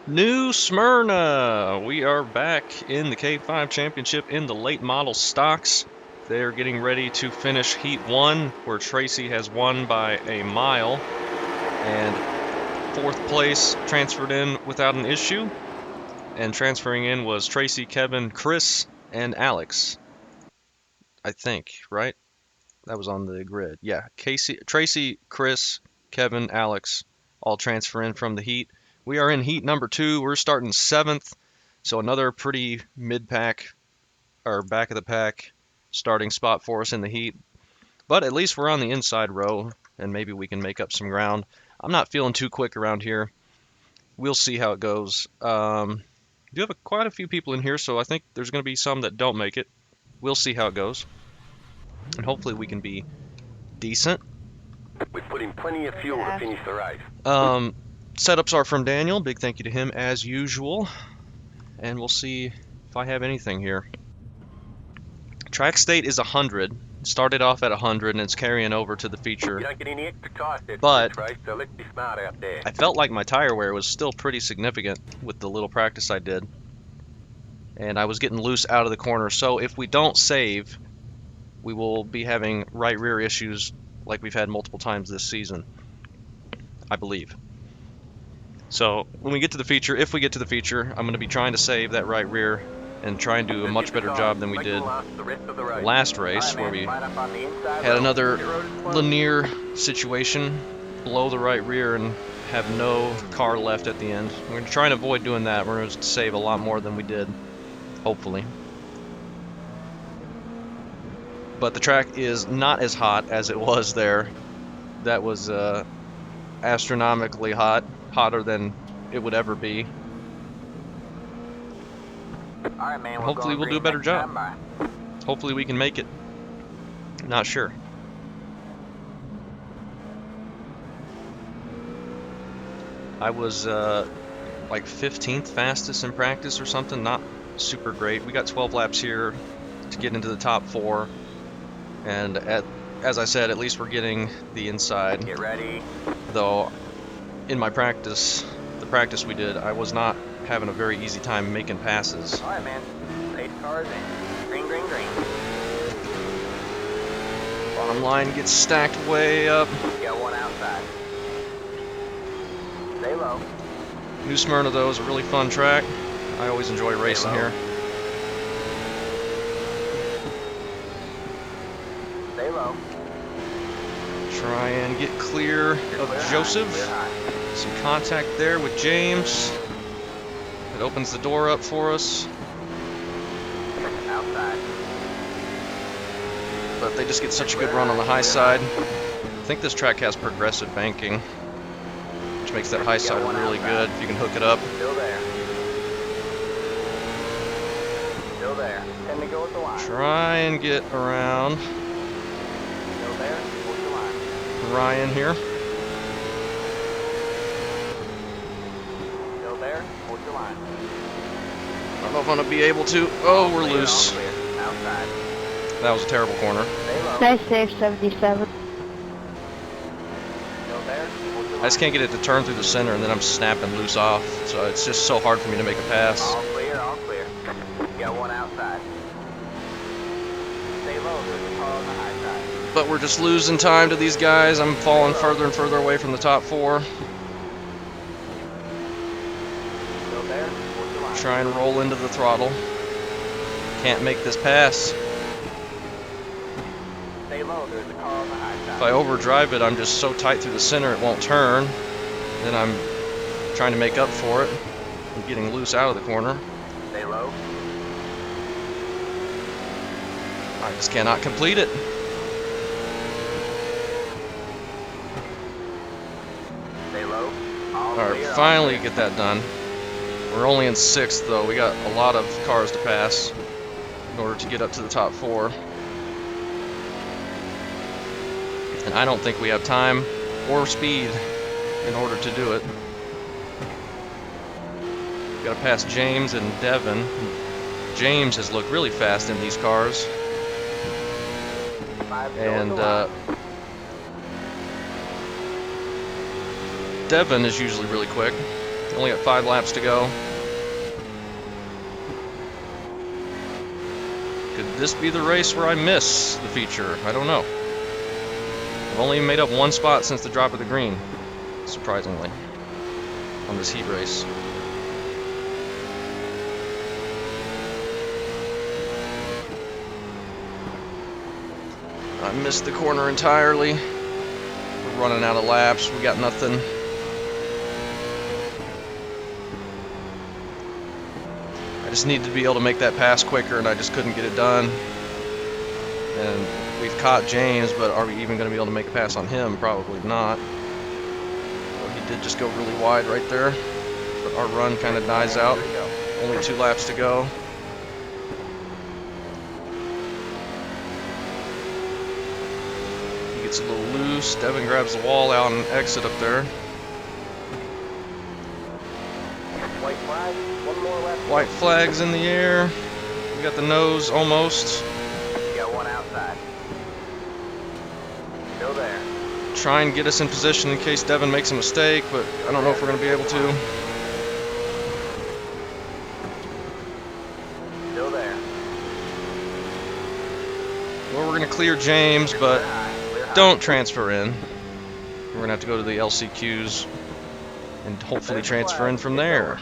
New Smyrna! We are back in the K5 Championship in the late model stocks. They're getting ready to finish Heat 1, where Tracy has won by a mile, and fourth place transferred in without an issue. And transferring in was Tracy, Kevin, Chris, and Alex. I think, right? That was on the grid. Yeah, Tracy, Chris, Kevin, Alex all transfer in from the Heat. We are in Heat number 2. We're starting 7th, so another pretty mid-pack or back of the pack starting spot for us in the Heat. But at least we're on the inside row, and maybe we can make up some ground. I'm not feeling too quick around here. We'll see how it goes. Do have quite a few people in here, so I think there's going to be some that don't make it. We'll see how it goes, and hopefully we can be decent. We put in plenty of fuel to finish the race. Setups are from Daniel. Big thank you to him as usual. And we'll see if I have anything here. Track state is 100. Started off at 100 and it's carrying over to the feature. You don't get any extra tire sets But this race, so let's be smart out there. I felt like my tire wear was still pretty significant with the little practice I did. And I was getting loose out of the corner. So if we don't save, we will be having right rear issues like we've had multiple times this season, I believe. So when we get to the feature, if we get to the feature, I'm going to be trying to save that right rear and try and do a much better job than we did last race, where we had another linear situation, blow the right rear and have no car left at the end. We're going to try and avoid doing that. We're going to save a lot more than we did, hopefully. But the track is not as hot as it was there. That was astronomically hot, hotter than it would ever be. All right, man, Hopefully we'll do a better job. Hopefully we can make it. Not sure. I was like 15th fastest in practice or something. Not super great. We got 12 laps here to get into the top 4. And as I said, at least we're getting the inside. Get ready. Though in my practice, the practice we did, I was not having a very easy time making passes. All right, man. Pace cars in. Green, green, green. Bottom line gets stacked way up. Got one outside. Stay low. New Smyrna, though, is a really fun track. I always enjoy racing here. Stay low. Try and get clear of Joseph. Some contact there with James. It opens the door up for us. Outside. But they just get such a good run on the high side. I think this track has progressive banking, which makes that high side really good if you can hook it up. Still there. Still there. 10 to go with the line. Try and get around Still there. With the line. Ryan here. Still there. With the line. I don't know if I'm going to be able to. Oh, we're loose. Outside. That was a terrible corner. Stay low. Nice save, 77. Still there. With the I just can't get it to turn through the center, and then I'm snapping loose off. So it's just so hard for me to make a pass. All clear, all clear. Got one outside. Stay low, there's a car on the high side. But we're just losing time to these guys. I'm falling further and further away from the top 4. Still there, with the line. Try and roll into the throttle. Can't make this pass. Stay low, there's a car on the high side. If I overdrive it, I'm just so tight through the center it won't turn. Then I'm trying to make up for it. I'm getting loose out of the corner. Stay low. I just cannot complete it. Stay low. All Alright, clear, all finally clear. get that done. We're only in 6th though. We got a lot of cars to pass in order to get up to the top 4. And I don't think we have time or speed in order to do it. Got to pass James and Devin. James has looked really fast in these cars. And Devin is usually really quick. Only got 5 laps to go. Could this be the race where I miss the feature? I don't know. I've only made up 1 spot since the drop of the green, surprisingly, on this heat race. I missed the corner entirely. We're running out of laps. We got nothing. I just needed to be able to make that pass quicker, and I just couldn't get it done. And we've caught James, but are we even going to be able to make a pass on him? Probably not. So he did just go really wide right there. But our run kind of dies out. Only 2 laps to go. He gets a little loose. Devin grabs the wall out and exit up there. White flag. One more left. White flag's in the air. We got the nose almost. You got 1 outside. Still there. Try and get us in position in case Devin makes a mistake, but I don't know if we're going to be able to. Still there. Well, we're going to clear James, but don't transfer in. We're going to have to go to the LCQs and hopefully transfer in from there.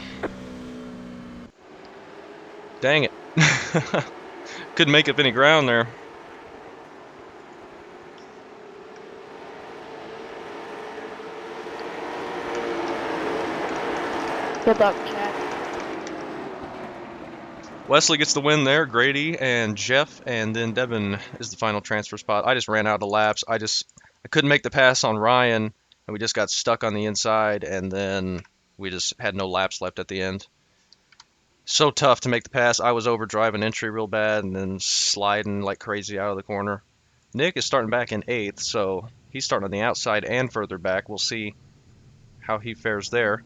Dang it. Couldn't make up any ground there. Good luck, Chad. Wesley gets the win there, Grady and Jeff, and then Devin is the final transfer spot. I just ran out of laps. I couldn't make the pass on Ryan, and we just got stuck on the inside, and then we just had no laps left at the end. So tough to make the pass. I was overdriving entry real bad and then sliding like crazy out of the corner. Nick is starting back in 8th, so he's starting on the outside and further back. We'll see how he fares there.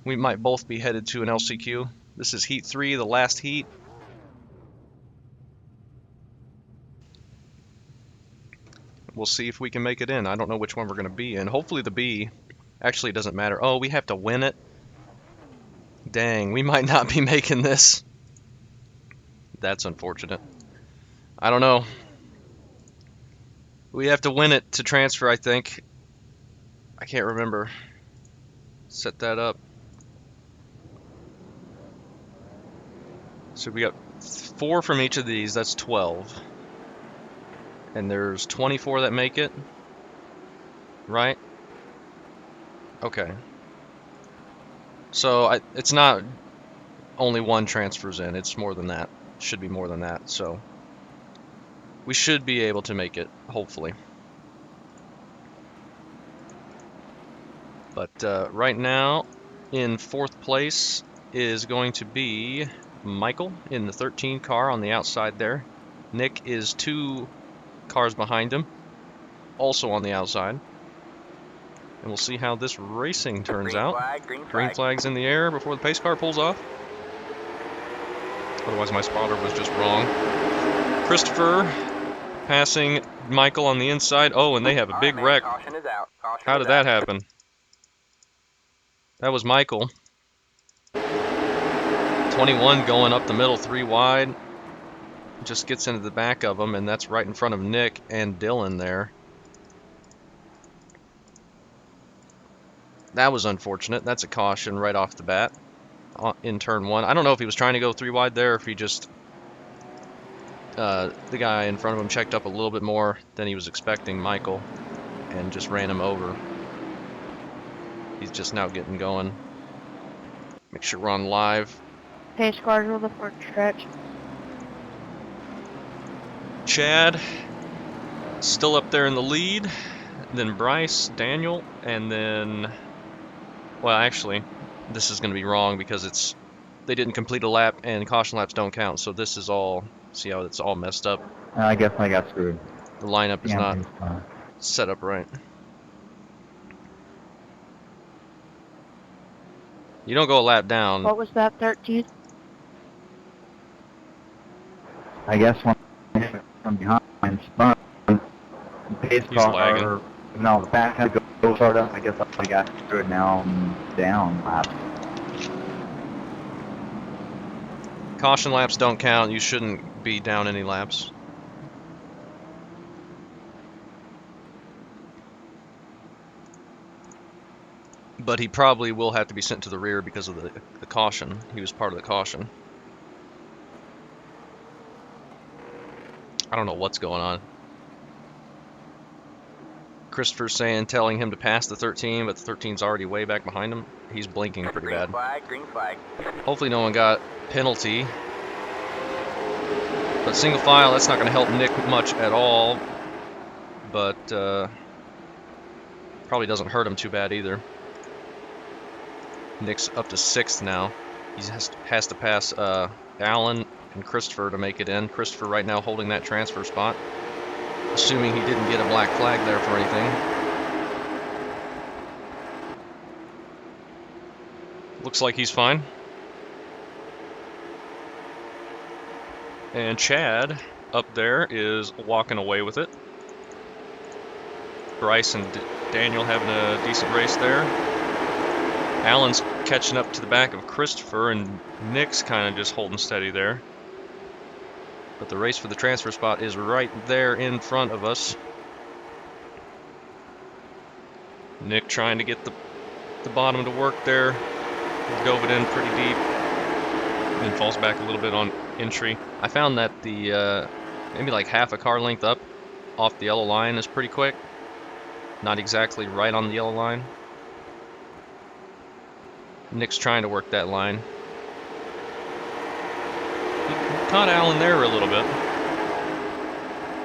We might both be headed to an LCQ. This is Heat 3, the last heat. We'll see if we can make it in. I don't know which one we're going to be in. Hopefully the B. Actually, it doesn't matter. Oh, we have to win it? Dang, we might not be making this. That's unfortunate. I don't know. We have to win it to transfer, I think. I can't remember. Set that up. So we got 4 from each of these. That's 12. And there's 24 that make it. Right? Okay. So it's not only 1 transfers in. It's more than that. Should be more than that. So we should be able to make it, hopefully. But right now, in 4th place is going to be Michael in the 13 car on the outside there. Nick is 2 cars behind him, also on the outside. And we'll see how this racing turns out. Green flag's in the air before the pace car pulls off. Otherwise my spotter was just wrong. Christopher passing Michael on the inside. Oh, and they have a big wreck. How did that happen? That was Michael. 21 going up the middle, 3 wide. Just gets into the back of them, and that's right in front of Nick and Dylan there. That was unfortunate. That's a caution right off the bat in turn 1. I don't know if he was trying to go 3 wide there, or if he just... the guy in front of him checked up a little bit more than he was expecting, Michael, and just ran him over. He's just now getting going. Make sure we're on live. Pace cars on the front stretch. Chad still up there in the lead. Then Bryce, Daniel, and then... Well, actually, this is going to be wrong because they didn't complete a lap, and caution laps don't count. So this is all... See how it's all messed up? I guess I got screwed. The lineup is not set up right. You don't go a lap down. What was that, 13? I guess when from behind spun, pace car, no, the back had to go sort of. I guess I got screwed now. I'm down laps. Caution laps don't count. You shouldn't be down any laps. But he probably will have to be sent to the rear because of the caution. He was part of the caution. I don't know what's going on. Christopher's telling him to pass the 13, but the 13's already way back behind him. He's blinking pretty bad. Green flag. Hopefully no one got penalty. But single file, that's not going to help Nick much at all. But probably doesn't hurt him too bad either. Nick's up to 6th now. He has to pass Alan and Christopher to make it in. Christopher right now holding that transfer spot. Assuming he didn't get a black flag there for anything. Looks like he's fine. And Chad up there is walking away with it. Bryce and Daniel having a decent race there. Alan's catching up to the back of Christopher, and Nick's kind of just holding steady there. But the race for the transfer spot is right there in front of us. Nick trying to get the bottom to work there. Dove it in pretty deep. And then falls back a little bit on entry. I found that the maybe like half a car length up off the yellow line is pretty quick. Not exactly right on the yellow line. Nick's trying to work that line. He caught Alan there a little bit.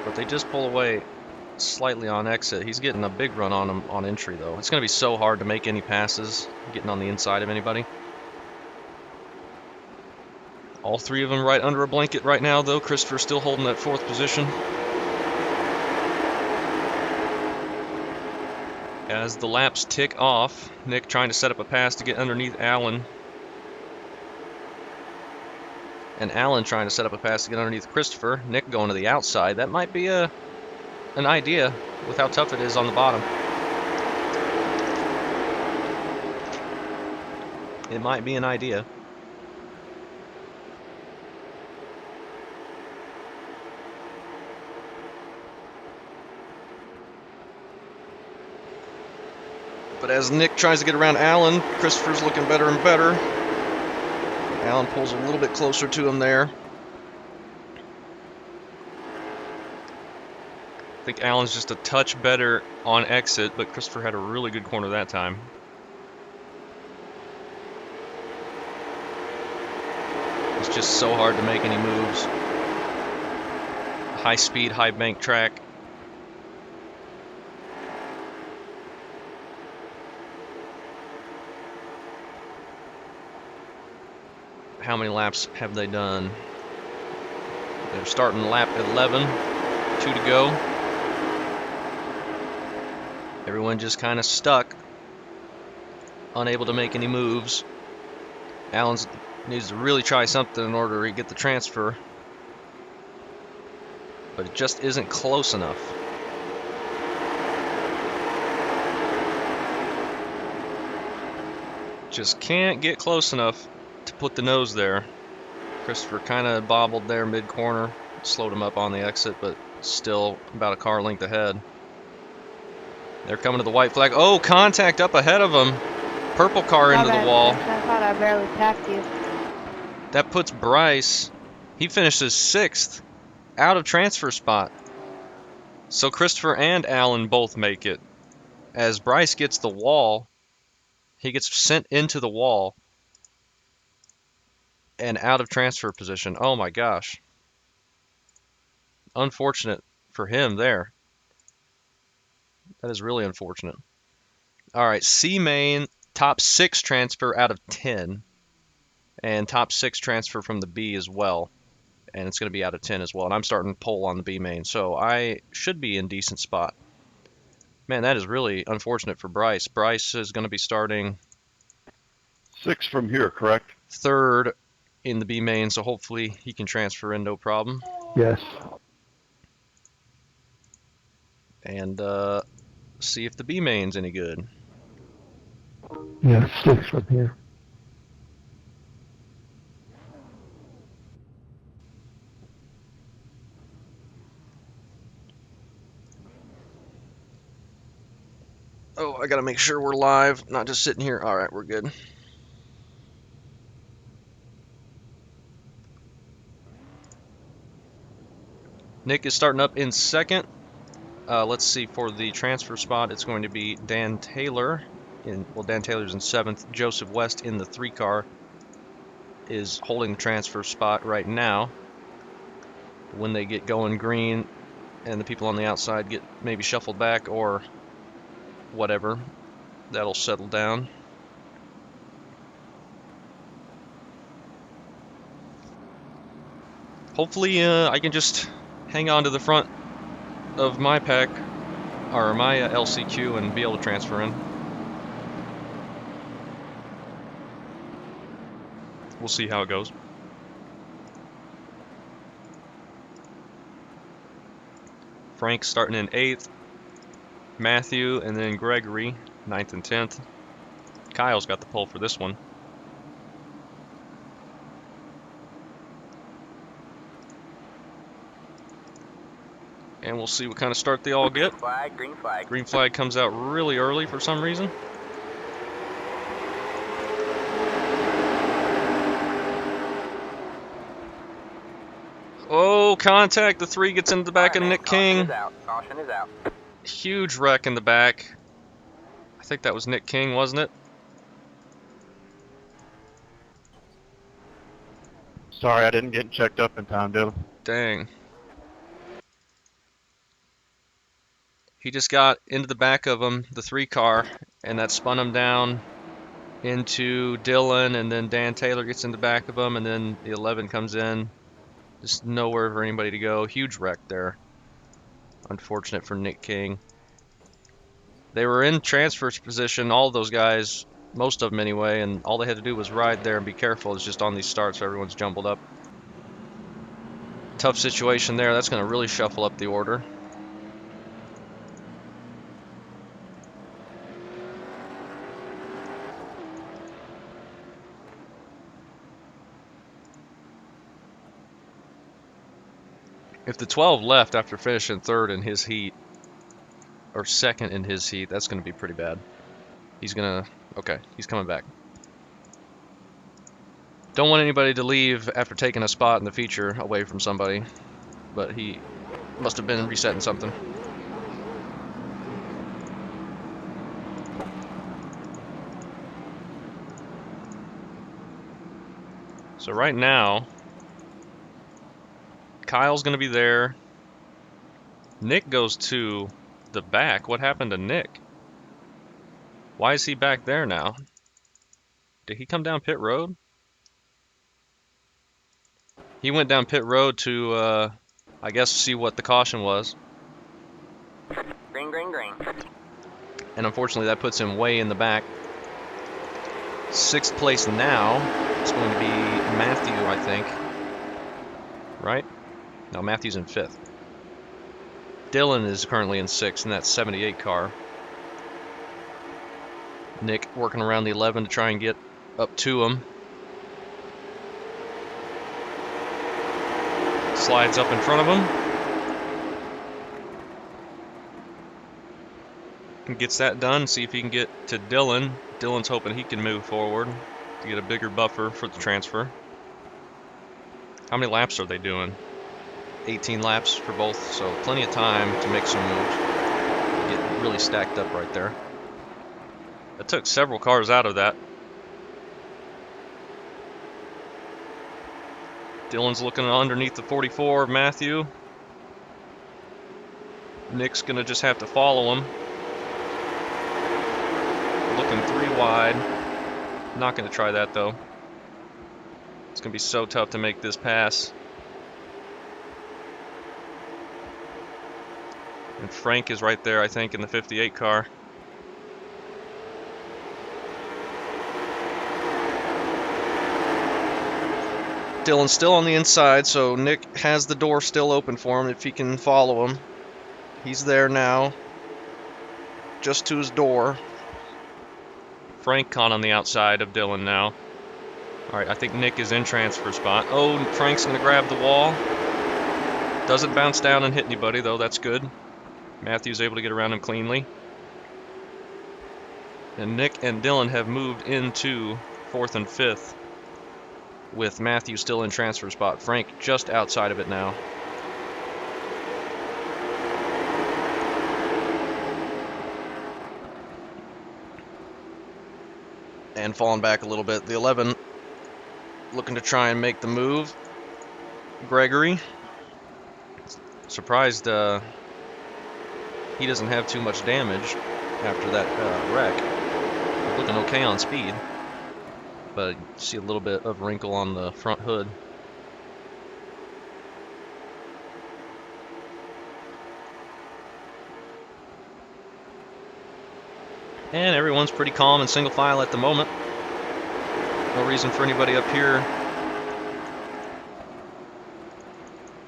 But they just pull away slightly on exit. He's getting a big run on him on entry though. It's going to be so hard to make any passes getting on the inside of anybody. All three of them right under a blanket right now though. Christopher's still holding that 4th position. As the laps tick off, Nick trying to set up a pass to get underneath Alan. And Alan trying to set up a pass to get underneath Christopher. Nick going to the outside. That might be an idea with how tough it is on the bottom. It might be an idea. But as Nick tries to get around Alan, Christopher's looking better and better. Alan pulls a little bit closer to him there. I think Alan's just a touch better on exit, but Christopher had a really good corner that time. It's just so hard to make any moves. High speed, high bank track. How many laps have they done? They're starting lap 11, 2 to go. Everyone just kind of stuck, unable to make any moves. Alan needs to really try something in order to get the transfer, but it just isn't close enough. Just can't get close enough to put the nose there. Christopher kind of bobbled there mid-corner, slowed him up on the exit, but still about a car length ahead. They're coming to the white flag. Oh, contact up ahead of them. Purple car into the wall. I thought I barely tapped you. That puts Bryce, he finishes 6th, out of transfer spot. So Christopher and Alan both make it. As Bryce gets the wall, he gets sent into the wall and out of transfer position. Oh my gosh. Unfortunate for him there. That is really unfortunate. All right, C main, top 6 transfer out of 10. And top 6 transfer from the B as well. And it's going to be out of 10 as well. And I'm starting pole on the B main, so I should be in decent spot. Man, that is really unfortunate for Bryce. Bryce is going to be starting 6 from here, correct? 3rd in the B main, so hopefully he can transfer in no problem. Yes. And see if the B main's any good. Yeah, 6 from here. Oh, I gotta make sure we're live, not just sitting here. All right, we're good. Nick is starting up in second. Let's see, for the transfer spot, it's going to be Dan Taylor. Dan Taylor's in seventh. Joseph West in the 3 car is holding the transfer spot right now. When they get going green and the people on the outside get maybe shuffled back or whatever, that'll settle down. Hopefully I can just hang on to the front of my pack or my LCQ and be able to transfer in. We'll see how it goes. Frank's starting in 8th. Matthew and then Gregory, 9th and 10th. Kyle's got the pole for this one. And we'll see what kind of start they all get. Green flag, green flag. Green flag comes out really early for some reason. Oh, contact. The 3 gets into the back of Nick King. Caution is out. Huge wreck in the back. I think that was Nick King, wasn't it? Sorry, I didn't get checked up in time, Dylan. Dang. He just got into the back of him, the 3 car, and that spun him down into Dylan, and then Dan Taylor gets in the back of him, and then the 11 comes in. Just nowhere for anybody to go. Huge wreck there. Unfortunate for Nick King. They were in transfer position, all those guys, most of them anyway, and all they had to do was ride there and be careful. It's just on these starts, so everyone's jumbled up. Tough situation there. That's going to really shuffle up the order. If the 12 left after finishing 3rd in his heat, or 2nd in his heat, that's going to be pretty bad. He's going to... Okay, he's coming back. Don't want anybody to leave after taking a spot in the feature away from somebody, but he must have been resetting something. So right now, Kyle's going to be there. Nick goes to the back. What happened to Nick? Why is he back there now? Did he come down pit road? He went down pit road to, I guess, see what the caution was. Green, green, green. And unfortunately, that puts him way in the back. 6th place now. It's going to be Matthew, I think. Right? No, Matthew's in 5th. Dylan is currently in 6th in that 78 car. Nick working around the 11 to try and get up to him. Slides up in front of him. And gets that done. See if he can get to Dylan. Dylan's hoping he can move forward to get a bigger buffer for the transfer. How many laps are they doing? 18 laps for both, so plenty of time to make some moves. Get really stacked up right there. It took several cars out of that. Dylan's looking underneath the 44 of Matthew. Nick's gonna just have to follow him. Looking 3 wide. Not gonna try that though. It's gonna be so tough to make this pass. And Frank is right there, I think, in the 58 car. Dylan's still on the inside, so Nick has the door still open for him if he can follow him. He's there now, just to his door. Frank caught on the outside of Dylan now. Alright, I think Nick is in transfer spot. Oh, Frank's going to grab the wall. Doesn't bounce down and hit anybody, though. That's good. Matthew's able to get around him cleanly. And Nick and Dylan have moved into 4th and 5th, with Matthew still in transfer spot. Frank just outside of it now. And falling back a little bit. The 11 looking to try and make the move. Gregory. Surprised he doesn't have too much damage after that wreck. Looking okay on speed, but you see a little bit of wrinkle on the front hood. And everyone's pretty calm and single file at the moment. No reason for anybody up here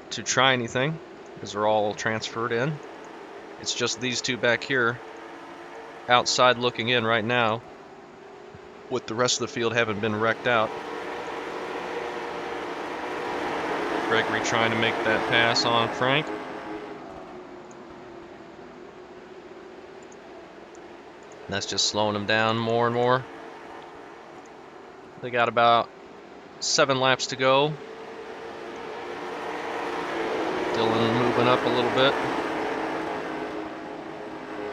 to try anything, as they're all transferred in. It's just these two back here outside looking in right now, with the rest of the field having been wrecked out. Gregory trying to make that pass on Frank. That's just slowing them down more and more. They got about 7 laps to go. Dylan moving up a little bit.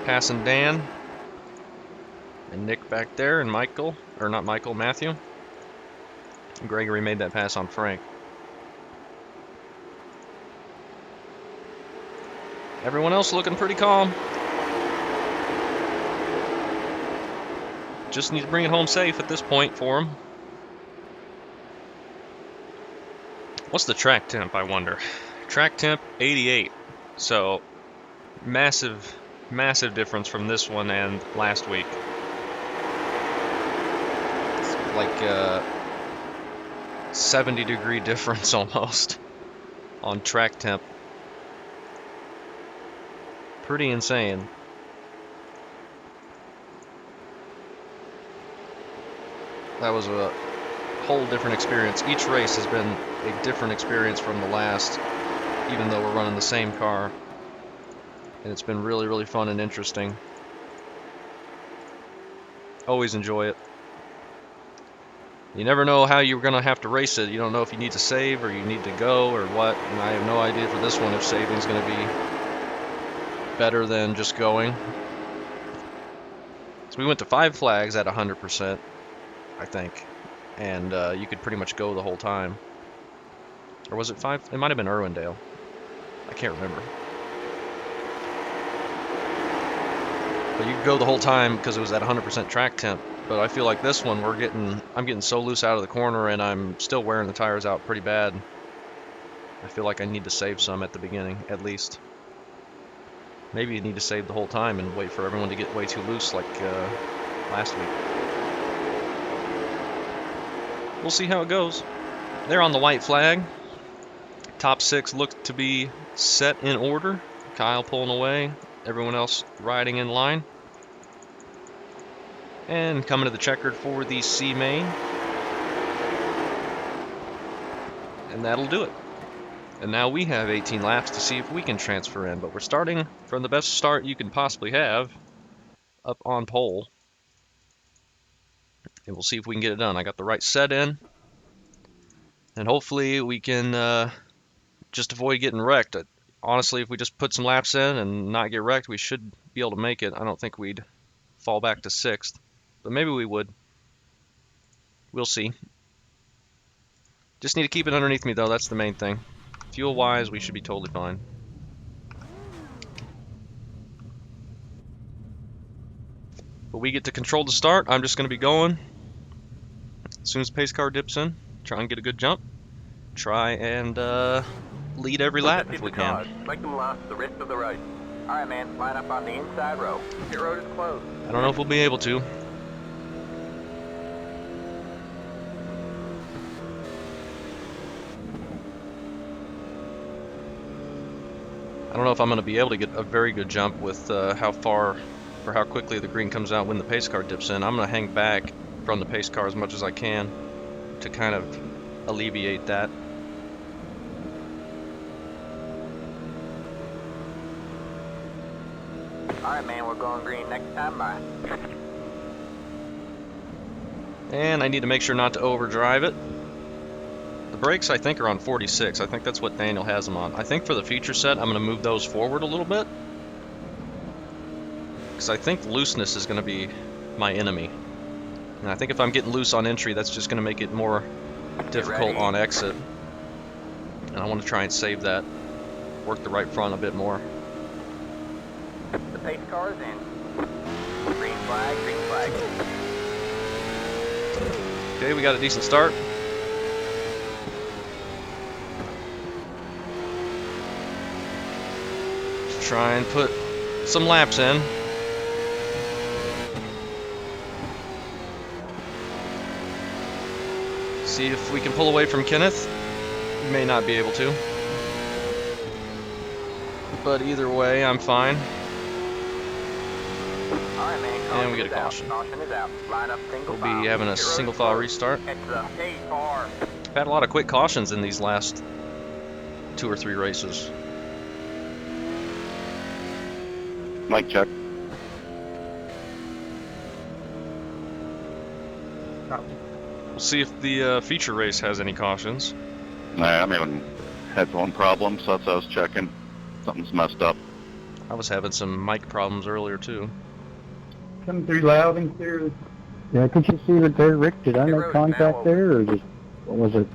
Passing Dan. And Nick back there, and Michael, or not Michael, Matthew. And Gregory made that pass on Frank. Everyone else looking pretty calm. Just need to bring it home safe at this point for him. What's the track temp, I wonder? Track temp 88. So massive, massive difference from this one and last week. It's like a 70-degree difference almost on track temp. Pretty insane. That was a whole different experience. Each race has been a different experience from the last, even though we're running the same car. And it's been really, really fun and interesting. Always enjoy it. You never know how you're going to have to race it. You don't know if you need to save or you need to go or what. And I have no idea for this one if saving is going to be better than just going. So we went to 5 flags at 100%. I think, and you could pretty much go the whole time. Or was it 5? It might have been Irwindale. I can't remember. But you could go the whole time because it was at 100% track temp. But I feel like this one, I'm getting so loose out of the corner, and I'm still wearing the tires out pretty bad. I feel like I need to save some at the beginning, at least. Maybe you need to save the whole time and wait for everyone to get way too loose like last week. We'll see how it goes. They're on the white flag. Top 6 look to be set in order. Kyle pulling away. Everyone else riding in line. And coming to the checkered for the C main. And that'll do it. And now we have 18 laps to see if we can transfer in. But we're starting from the best start you can possibly have. Up on pole. And we'll see if we can get it done. I got the right set in. And hopefully we can just avoid getting wrecked. Honestly, if we just put some laps in and not get wrecked, we should be able to make it. I don't think we'd fall back to 6th. But maybe we would. We'll see. Just need to keep it underneath me, though. That's the main thing. Fuel-wise, we should be totally fine. But we get to control the start. I'm just going to be going. As soon as the pace car dips in, try and get a good jump. Try and lead every lap if we can. Make them last the rest of the race. All right, man. Line up on the inside row. Pit road is closed. I don't know if we'll be able to. I don't know if I'm going to be able to get a very good jump with how far or how quickly the green comes out when the pace car dips in. I'm going to hang back from the pace car as much as I can to kind of alleviate that. All right, man. We're going green next time. Bye. And I need to make sure not to overdrive it. The brakes, I think, are on 46. I think that's what Daniel has them on. I think for the feature set, I'm going to move those forward a little bit. Because I think looseness is going to be my enemy. And I think if I'm getting loose on entry, that's just going to make it more difficult on exit. And I want to try and save that. Work the right front a bit more. The pace car is in. Green flag, green flag. Okay, we got a decent start. Let's try and put some laps in. See if we can pull away from Kenneth. We may not be able to. But either way, I'm fine. Alright, man. And we get a caution. Caution is out. Line up single We'll file. be having a single file restart. It's the A-car. I've had a lot of quick cautions in these last 2 or 3 races. Mic check. We'll see if the feature race has any cautions. Nah, I'm having headphone problems, so that's what I was checking. Something's messed up. I was having some mic problems earlier too. Coming through loud and clear. Yeah, could you see that there, Rick? Did I Your make road's contact now there, or just, what was it?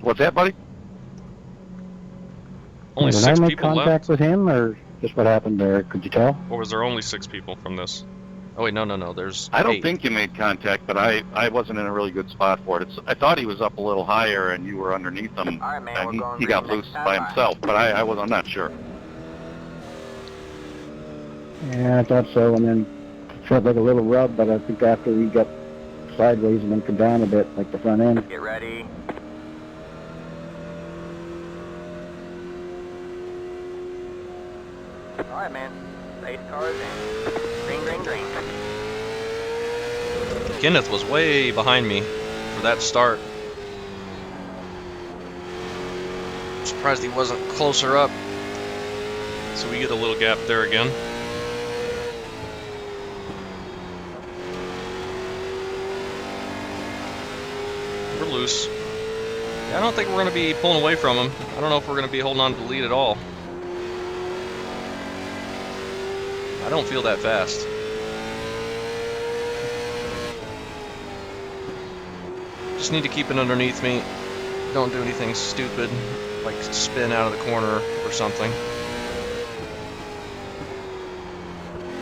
What's that, buddy? Only Did 6 I make people contact left? with him, or just what happened there? Could you tell? Or was there only 6 people from this? Oh wait, no, there's I don't 8. think you made contact, but I wasn't in a really good spot for it. I thought he was up a little higher and you were underneath him, All right, man, we're and going he got green loose next time. by himself. But I'm not sure. Yeah, I thought so, and then it felt like a little rub, but I think after we got sideways and then come down a bit, like the front end. Get ready. Alright, man. Pace car is in. Green, green, green. Kenneth was way behind me for that start. I'm surprised he wasn't closer up. So we get a little gap there again. We're loose. Yeah, I don't think we're going to be pulling away from him. I don't know if we're going to be holding on to the lead at all. I don't feel that fast. Just need to keep it underneath me. Don't do anything stupid, like spin out of the corner or something.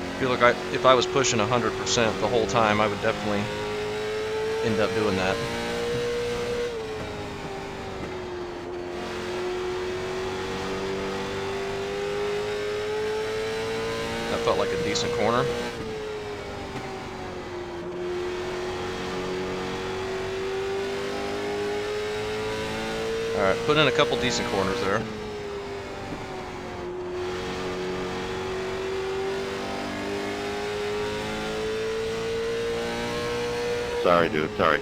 I feel like if I was pushing 100% the whole time, I would definitely end up doing that. That felt like a decent corner. Alright, put in a couple decent corners there. Sorry, dude. Sorry.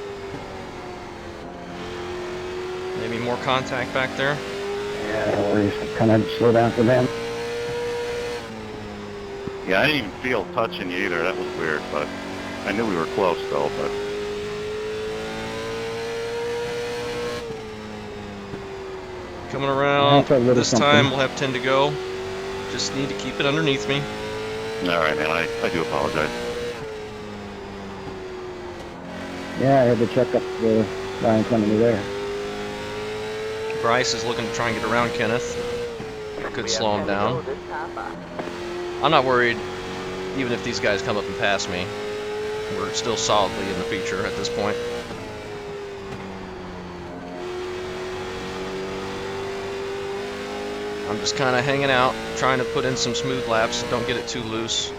Maybe more contact back there. Yeah, no worries. Kind of slow down for them. Yeah, I didn't even feel touching you either. That was weird, but I knew we were close though. But Coming around. Yeah, a little This something. time we'll have 10 to go. Just need to keep it underneath me. all right, man. I do apologize. Yeah, I had to check up the guy in front of me there. Bryce is looking to try and get around Kenneth. Could We slow have him 10 to go down. this half hour. I'm not worried, even if these guys come up and pass me. We're still solidly in the feature at this point. I'm just kind of hanging out, trying to put in some smooth laps, don't get it too loose.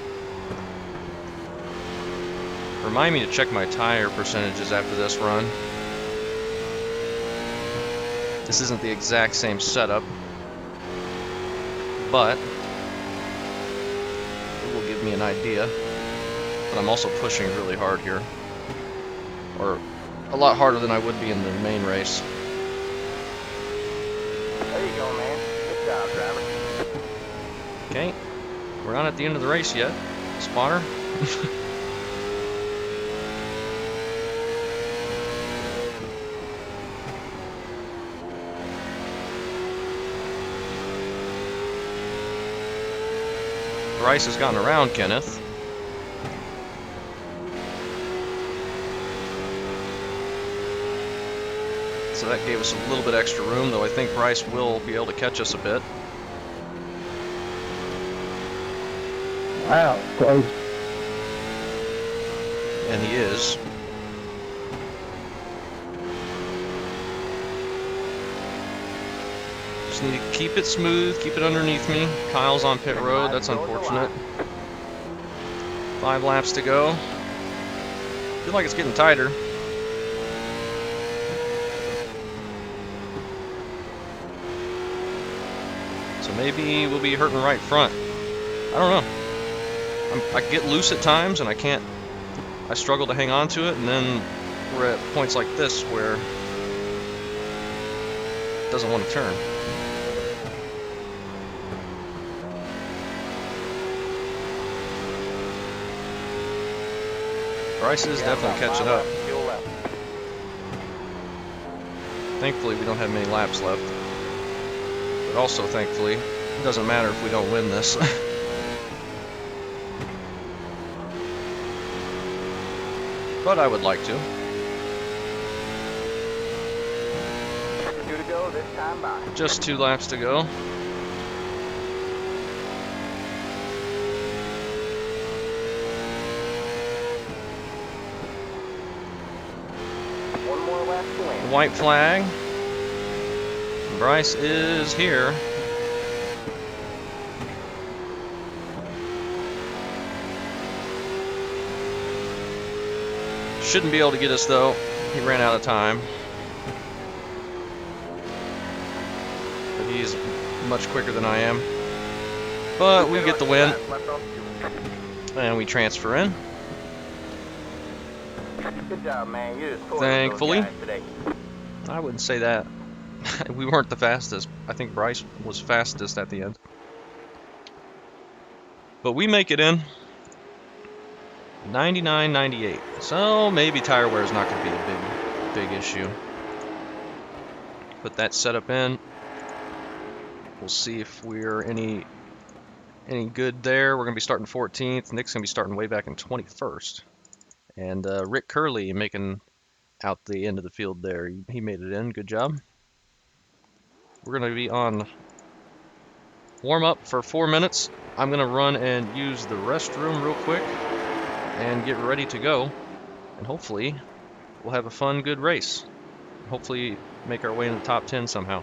Remind me to check my tire percentages after this run. This isn't the exact same setup, but it will give me an idea. But I'm also pushing really hard here, or a lot harder than I would be in the main race. There you go, man. Good job, driver. Okay, we're not at the end of the race yet. Spotter. Bryce has gotten around Kenneth. So that gave us a little bit extra room, though I think Bryce will be able to catch us a bit. Wow, close. And he is. Just need to keep it smooth, keep it underneath me. Kyle's on pit road, that's unfortunate. 5 laps to go. Feel like it's getting tighter. So maybe we'll be hurting right front. I don't know. I get loose at times and I struggle to hang on to it, and then we're at points like this where it doesn't want to turn. Bryce is definitely catching up. Thankfully, we don't have many laps left. But also, thankfully, it doesn't matter if we don't win this. But I would like to. 2 to go this time by. Just 2 laps to go. One more lap to win. White flag. Bryce is here. Shouldn't be able to get us though. He ran out of time. But he's much quicker than I am. But we get the win. And we transfer in. Good job, man. You just pulled Thankfully. those guys today. I wouldn't say that. We weren't the fastest. I think Bryce was fastest at the end. But we make it in. 99.98. So maybe tire wear is not going to be a big issue. Put that setup in. We'll see if we're any good there. We're going to be starting 14th. Nick's going to be starting way back in 21st. And Rick Curley making out the end of the field there. He made it in. Good job. We're going to be on warm up for 4 minutes. I'm going to run and use the restroom real quick and get ready to go. And hopefully we'll have a fun, good race. Hopefully make our way in the top 10 somehow.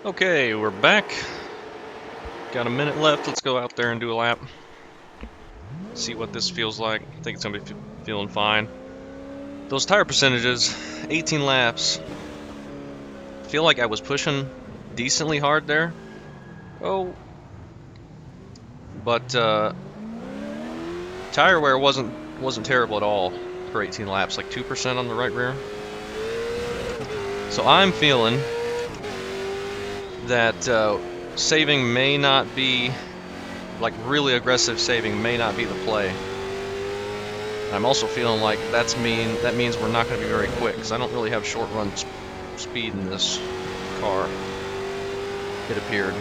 Okay, we're back. Got a minute left. Let's go out there and do a lap. See what this feels like. I think it's going to be feeling fine. Those tire percentages, 18 laps. I feel like I was pushing decently hard there. Oh. But tire wear wasn't terrible at all for 18 laps, like 2% on the right rear. So I'm feeling that saving may not be, like really aggressive saving may not be the play. I'm also feeling like that means we're not going to be very quick, because I don't really have short run speed in this car, it appeared.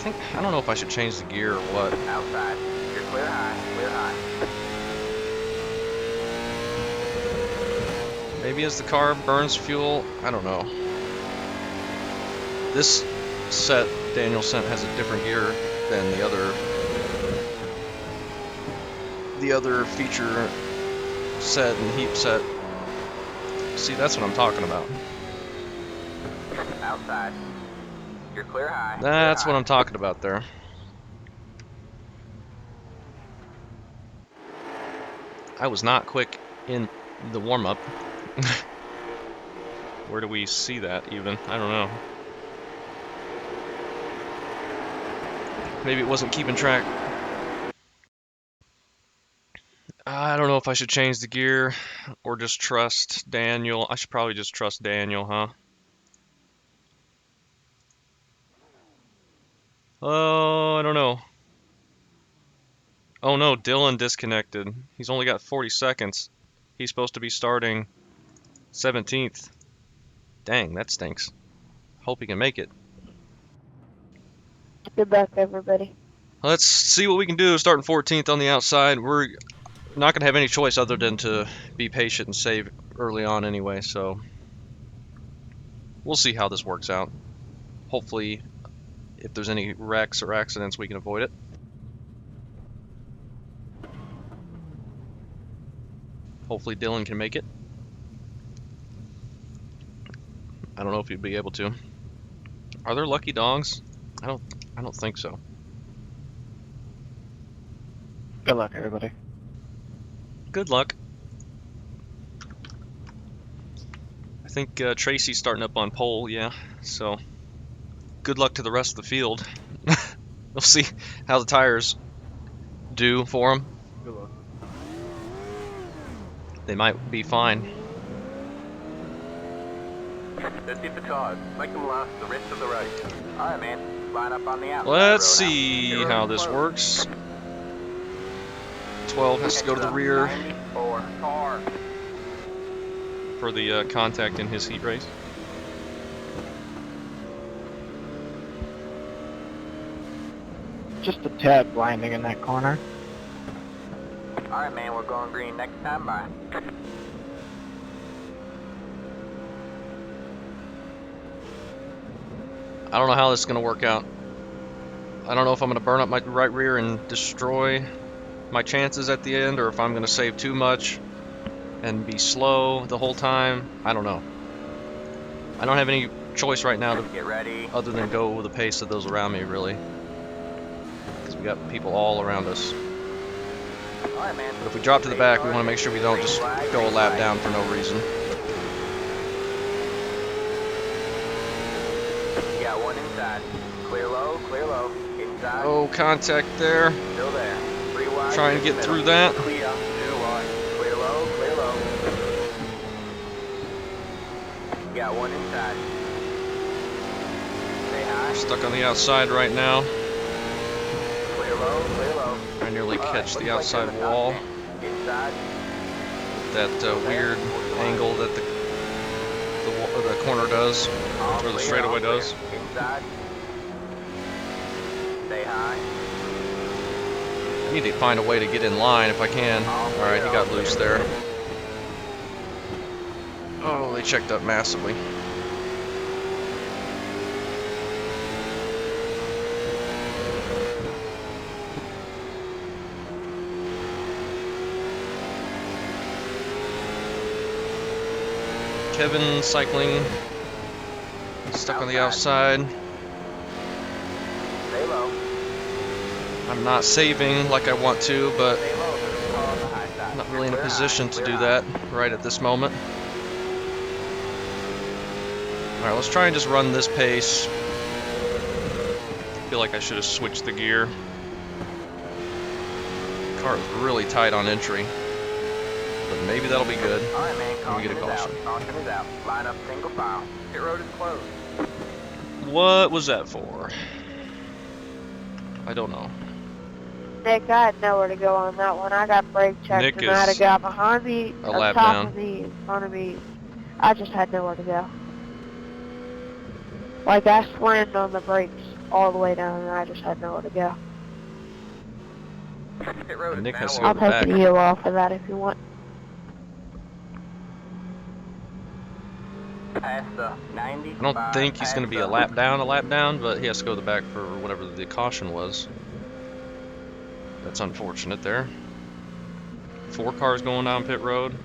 I don't know if I should change the gear or what. Outside. You're clear high. Clear high. Maybe as the car burns fuel, I don't know. This set Daniel sent has a different gear than the other feature set and heap set. See, that's what I'm talking about. Outside. You're clear high. That's what I'm talking about there. I was not quick in the warm-up. Where do we see that even? I don't know. Maybe it wasn't keeping track. I don't know if I should change the gear or just trust Daniel. I should probably just trust Daniel, huh? Oh, I don't know. Oh no, Dylan disconnected. He's only got 40 seconds. He's supposed to be starting 17th. Dang, that stinks. Hope he can make it. Good luck, everybody. Let's see what we can do starting 14th on the outside. We're not going to have any choice other than to be patient and save early on anyway, so we'll see how this works out. Hopefully, if there's any wrecks or accidents, we can avoid it. Hopefully Dylan can make it. I don't know if he'd be able to. Are there lucky dogs? I don't think so. Good luck, everybody. Good luck. I think Tracy's starting up on pole, yeah. So good luck to the rest of the field. We'll see how the tires do for him. Good luck. They might be fine. Let's hit the tires. Make them last the rest of the race. Alright, man. Line up on the outside. Let's road out. see Get how ready this to works. 12 has to go to the rear 94 car. for the contact in his heat race. Just a tad blinding in that corner. Alright, man. We're going green next time. Bye. I don't know how this is going to work out. I don't know if I'm going to burn up my right rear and destroy my chances at the end, or if I'm going to save too much and be slow the whole time. I don't know. I don't have any choice right now Get ready. other than go with the pace of those around me, really. Because we got people all around us. Alright, man. But if we drop to the back, we want to make sure we don't just go a lap down for no reason. You got one inside. Clear low, clear low. Inside. Oh, contact there. Still there. Three wide. Try and get middle. through that. Clear. Two wide. Clear low, clear low. You got one inside. Stay high. Stuck on the outside right now. Clear low, clear low. I nearly Alright, catch looks the like outside there's a top wall. 10. Inside. That weird angle that the corner does, All or the clear, straightaway all clear. does. Inside. Stay high. I need to find a way to get in line if I can. Alright, he got loose there. Oh, they checked up massively. Kevin cycling, stuck on the outside. Stay low. I'm not saving like I want to, but Stay low. There's a car on the high side. I'm not really in a Clear position high, to clear do high. that right at this moment. Alright, let's try and just run this pace. I feel like I should have switched the gear. Car is really tight on entry, but maybe that'll be good. All right, man. Let me get a Caution is caution. out. Caution is out. Line up single file. Pit road is closed. What was that for? I don't know. Nick, I had nowhere to go on that one. I got brake checked Nick and I had a is guy behind me, a on lap top down. of me, in front of me. I just had nowhere to go. Like, I slammed on the brakes all the way down and I just had nowhere to go. Pit road And is Nick now has to go I'll to open. the take back. the heel off of that if you want. Past the 90. I don't think he's going to be a lap down, but he has to go to the back for whatever the caution was. That's unfortunate there. 4 cars going down pit road.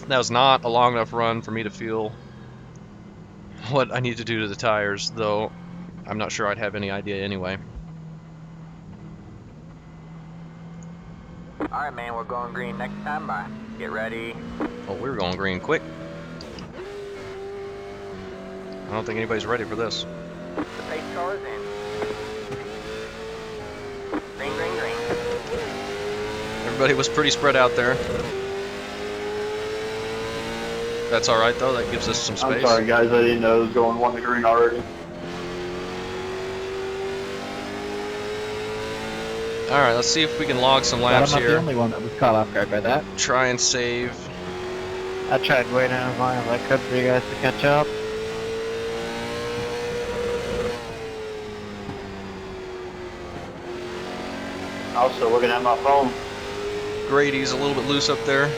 That was not a long enough run for me to feel what I need to do to the tires, though I'm not sure I'd have any idea anyway. All right, man. We're going green next time. Bye. Get ready. Oh, we were going green quick. I don't think anybody's ready for this. The pace car is in. Green, green, green. Everybody was pretty spread out there. That's alright though, that gives us some space. I'm sorry, guys. I didn't know it was going 1 to green already. Alright, let's see if we can log some But laps I'm not the here. only one that was caught off guard by that. Try and save. I tried waiting as long as I could for you guys to catch up. Also looking at my phone. Grady's a little bit loose up there.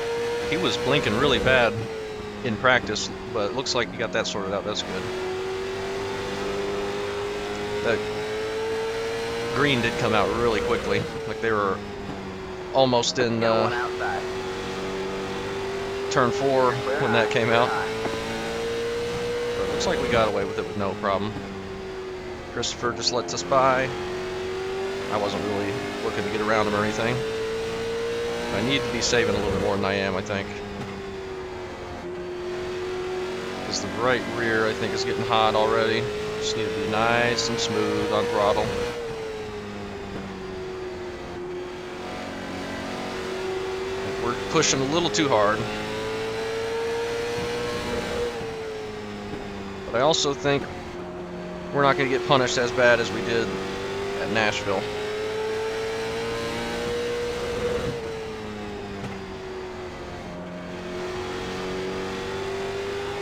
He was blinking really bad in practice, but it looks like he got that sorted out. That's good. That green did come out really quickly. Like they were almost in Got one outside. turn 4 Clear when high, that came clear out. high. But it looks like we got away with it with no problem. Christopher just lets us by. I wasn't really looking to get around him or anything. I need to be saving a little bit more than I am, I think. Because the right rear, I think, is getting hot already. Just need to be nice and smooth on throttle. We're pushing a little too hard. But I also think we're not going to get punished as bad as we did at Nashville.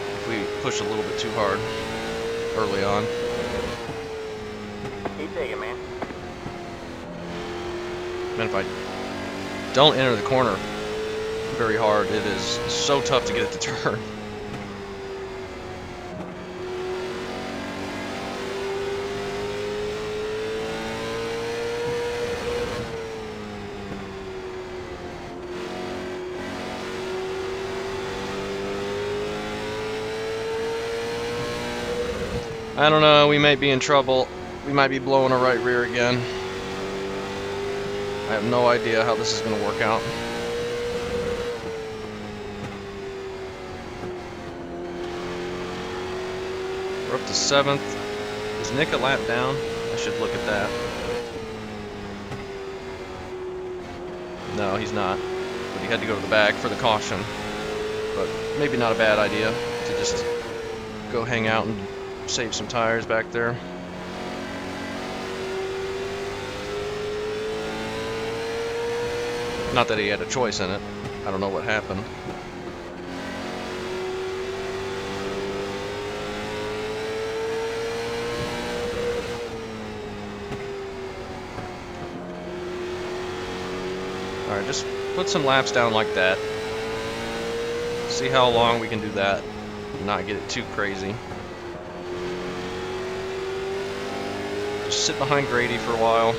If we push a little bit too hard early on. Keep taking, man. Man, if I don't enter the corner very hard, it is so tough to get it to turn. I don't know, we might be in trouble. We might be blowing a right rear again. I have no idea how this is going to work out. We're up to 7th. Is Nick a lap down? I should look at that. No, he's not. But he had to go to the back for the caution. But maybe not a bad idea to just go hang out and save some tires back there. Not that he had a choice in it. I don't know what happened. Alright, just put some laps down like that. See how long we can do that and not get it too crazy. Just sit behind Grady for a while.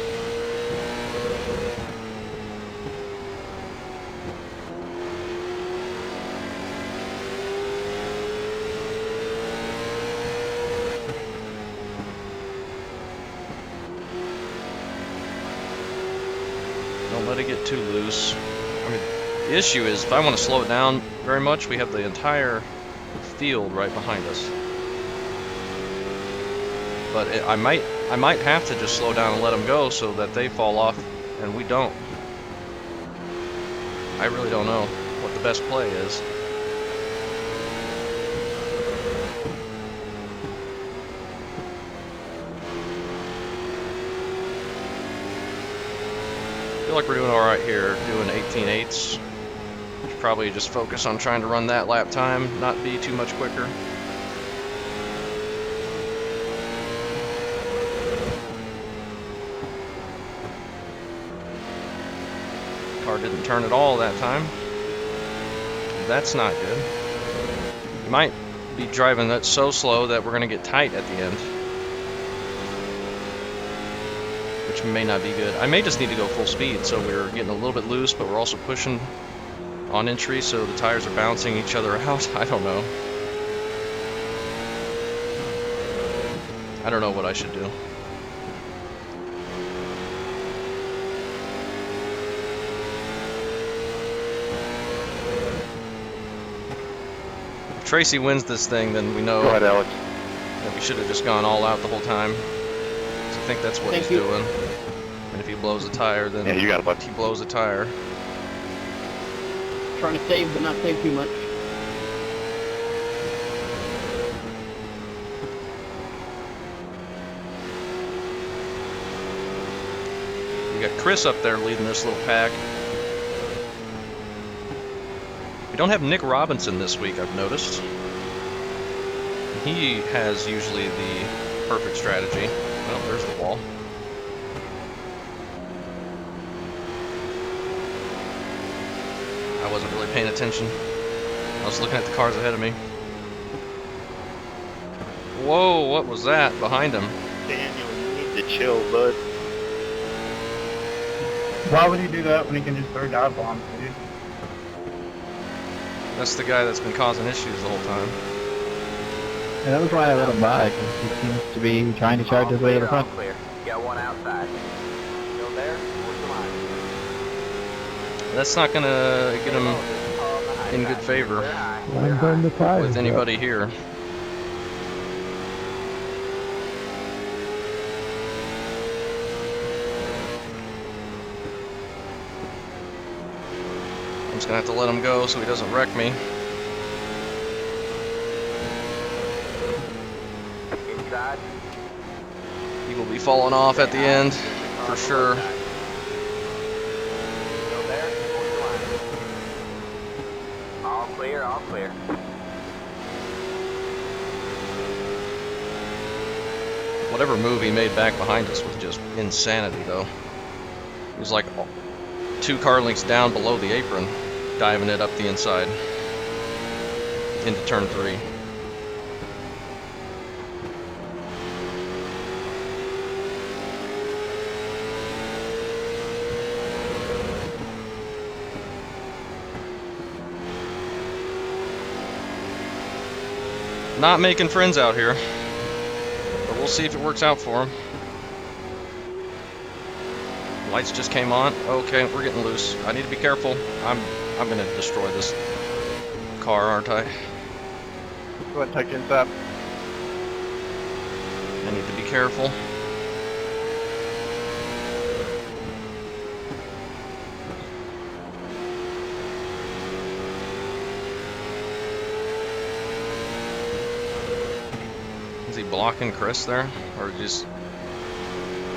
let it get too loose. I mean, the issue is if I want to slow it down very much, we have the entire field right behind us. But I might have to just slow down and let them go so that they fall off and we don't. I really don't know what the best play is. I feel like we're doing alright here, doing 18.8s. Should probably just focus on trying to run that lap time, not be too much quicker. Car didn't turn at all that time. That's not good. You might be driving that so slow that we're going to get tight at the end, which may not be good. I may just need to go full speed, so we're getting a little bit loose, but we're also pushing on entry, so the tires are bouncing each other out. I don't know. I don't know what I should do. If Tracy wins this thing, then we know Go ahead, Alex. that we should have just gone all out the whole time. So I think that's what he's doing. And if he blows a tire, then Yeah, you got it, bud. he blows a tire. Trying to save, but not save too much. We got Chris up there leading this little pack. We don't have Nick Robinson this week, I've noticed. He has usually the perfect strategy. Oh, there's the wall. I wasn't really paying attention. I was looking at the cars ahead of me. Whoa, what was that behind him? Daniel, you need to chill, bud. Why would he do that when he can just throw dive bombs, dude? That's the guy that's been causing issues the whole time. And that was why I let him by, because he seems to be trying to charge his way to the front. All clear. Got one outside. Still there? Towards the line. That's not gonna get him in good favor I'm burning the tires. with anybody here. I'm just gonna have to let him go so he doesn't wreck me. Inside. He will be falling off at the end for sure. Still there? Towards the line. All clear, all clear. Whatever move he made back behind us was just insanity, though. He was like 2 car lengths down below the apron, diving it up the inside into turn 3. Not making friends out here, but we'll see if it works out for him. Lights just came on. Okay, we're getting loose. I need to be careful. I'm gonna destroy this car, aren't I? Go ahead and take inside. I need to be careful. Is he blocking Chris there? Or just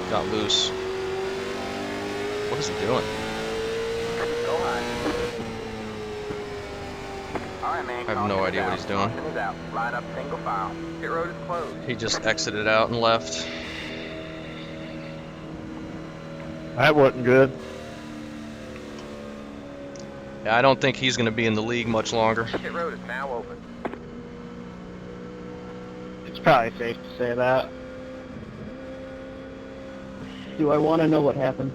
got loose? What is he doing? Go high. All right, man. I have no idea what he's doing. Caution is out. Line up single file. Pit road is closed. He just exited out and left. That wasn't good. Yeah, I don't think he's going to be in the league much longer. Pit road is now open. It's probably safe to say that. Do I want to know what happened?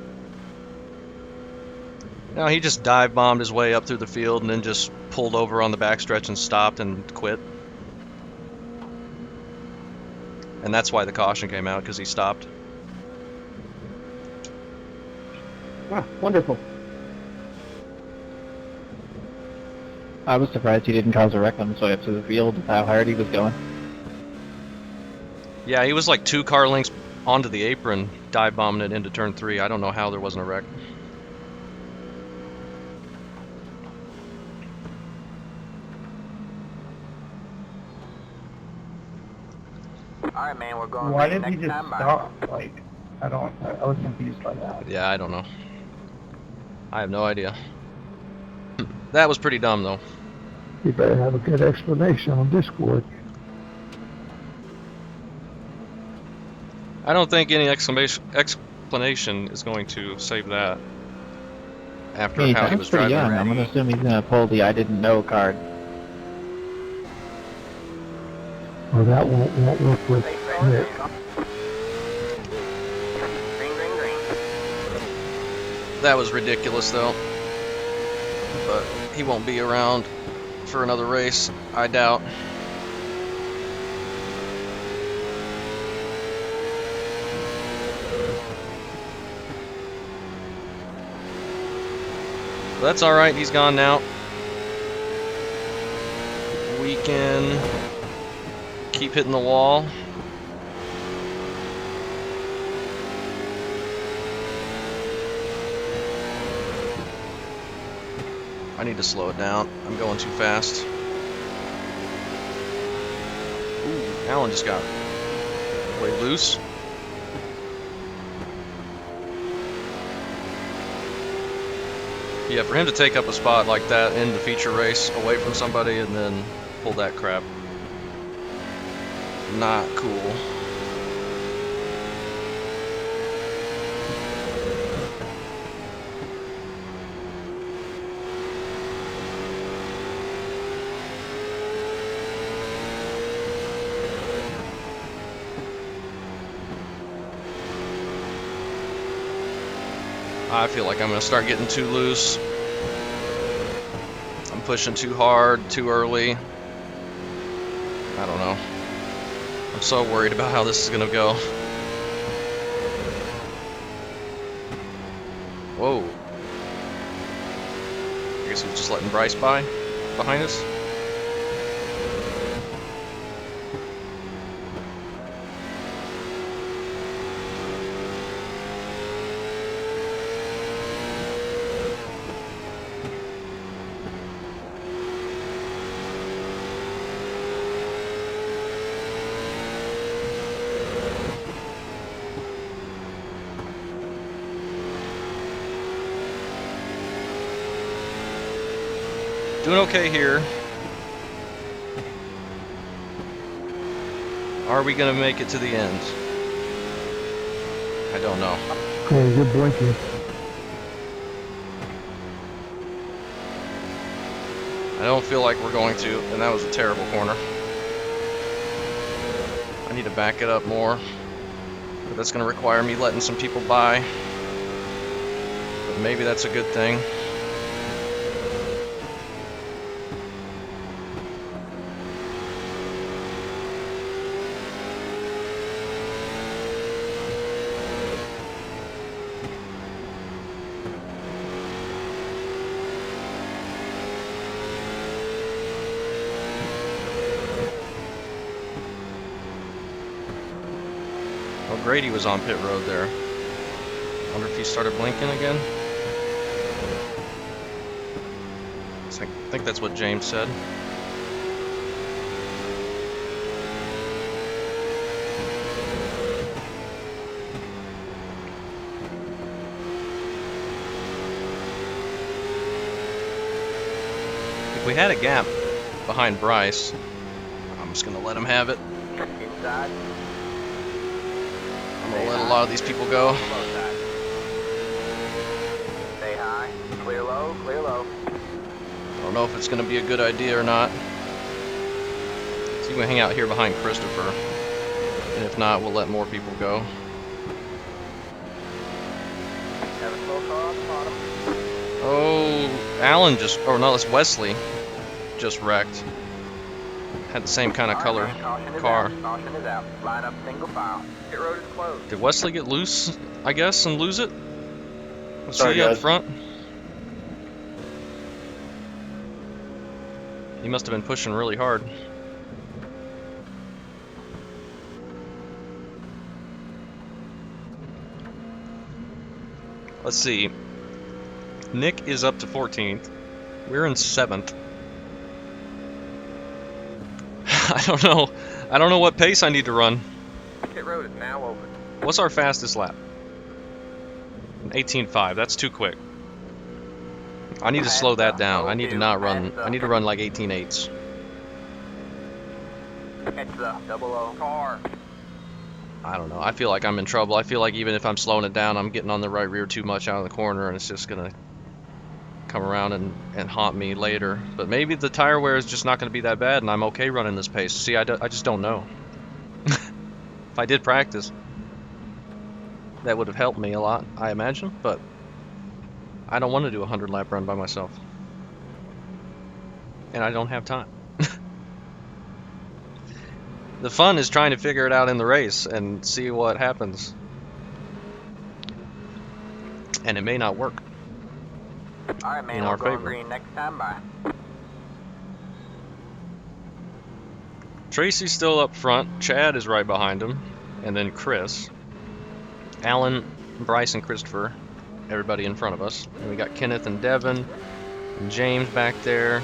No, he just dive bombed his way up through the field and then just pulled over on the backstretch and stopped and quit. And that's why the caution came out, because he stopped. Ah, wonderful. I was surprised he didn't cause a wreck on his way up to the field with how hard he was going. Yeah, he was like 2 car lengths onto the apron, dive bombing it into turn 3. I don't know how there wasn't a wreck. Alright, man, we're going Why green did he next just time. Bye. stop? Like, I was confused by that. Yeah, I don't know. I have no idea. That was pretty dumb, though. You better have a good explanation on Discord. I don't think any explanation is going to save that after He how he sounds was pretty driving. young. I'm gonna assume he's gonna pull the I didn't know card. Well, that won't work with Nick. Green, green, green. That was ridiculous, though. But he won't be around for another race, I doubt. But that's alright, he's gone now. We can keep hitting the wall. I need to slow it down. I'm going too fast. Ooh, Alan just got way loose. Yeah, for him to take up a spot like that in the feature race away from somebody and then pull that crap. Not cool. I feel like I'm going to start getting too loose. I'm pushing too hard, too early. I don't know. I'm so worried about how this is going to go. Whoa. I guess we're just letting Bryce by behind us. Doing okay here. Are we gonna make it to the end? I don't know. Okay, you're blinking. I don't feel like we're going to, and that was a terrible corner. I need to back it up more. But that's gonna require me letting some people by. But maybe that's a good thing. Oh, Grady was on pit road there. Wonder if he started blinking again. I think that's what James said. If we had a gap behind Bryce, I'm just gonna let him have it. Inside. I'm gonna let a lot of these people go. Low side. Stay high. Clear low, clear low. I don't know if it's gonna be a good idea or not. So you can hang out here behind Christopher. And if not, we'll let more people go. Have a slow car on the bottom. Oh, Alan just, oh no, that's Wesley just wrecked. Had the same kind of color car. Caution is out. Line up single file. Pit road is closed. Did Wesley get loose, I guess, and lose it? Was Sorry, he up guys. front? He must have been pushing really hard. Let's see. Nick is up to 14th. We're in 7th. I don't know what pace I need to run. Pit road is now open. What's our fastest lap? 18.5. That's too quick. I need to slow that down. I need to not run. I need to run like 18.8s. It's the 00 car. I don't know. I feel like I'm in trouble. I feel like even if I'm slowing it down, I'm getting on the right rear too much out of the corner, and it's just gonna come around and haunt me later. But maybe the tire wear is just not going to be that bad, and I'm okay running this pace. See, I just don't know. If I did practice, that would have helped me a lot, I imagine, but I don't want to do a 100-lap run by myself. And I don't have time. The fun is trying to figure it out in the race and see what happens. And it may not work. Alright, man, In we'll our go favor. green next time. Bye. Tracy's still up front. Chad is right behind him. And then Chris. Alan, Bryce, and Christopher. Everybody in front of us. And we got Kenneth and Devin. And James back there.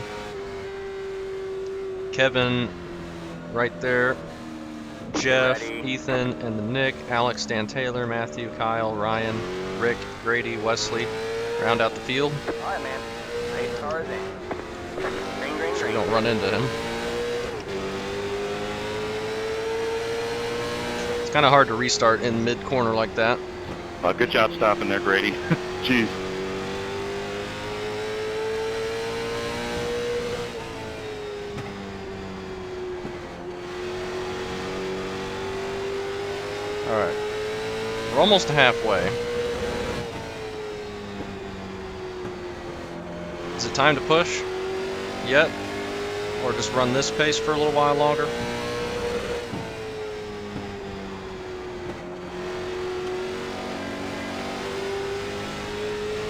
Kevin right there. Jeff, Ready. Ethan, and then Nick. Alex, Dan Taylor, Matthew, Kyle, Ryan, Rick, Grady, Wesley. Round out the field. Alright, man. 8 cars in. Green, green, So we green. don't run into him. It's kind of hard to restart in mid-corner like that. Good job stopping there, Grady. Jeez. Alright. We're almost halfway. Is it time to push yet? Or just run this pace for a little while longer?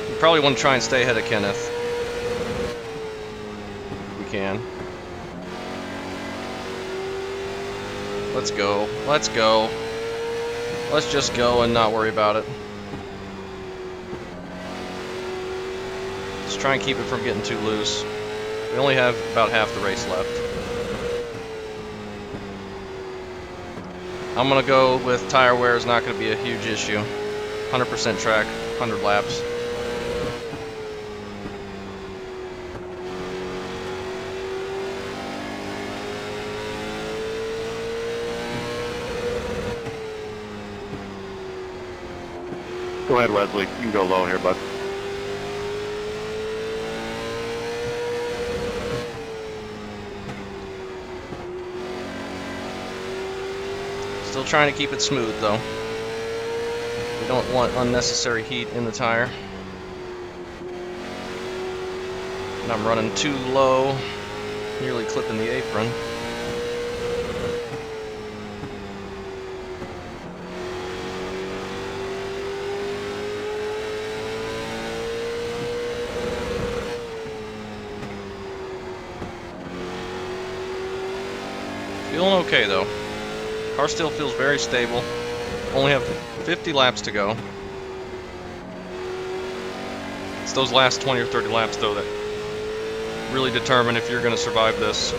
We probably want to try and stay ahead of Kenneth. If we can. Let's go. Let's go. Let's just go and not worry about it. Let's try and keep it from getting too loose. We only have about half the race left. I'm gonna go with tire wear is not gonna be a huge issue. 100% track, 100 laps. Go ahead, Wesley. You can go low here, bud. Still trying to keep it smooth though. We don't want unnecessary heat in the tire. And I'm running too low, nearly clipping the apron. Feeling okay though. Car still feels very stable. Only have 50 laps to go. It's those last 20 or 30 laps though that really determine if you're going to survive this.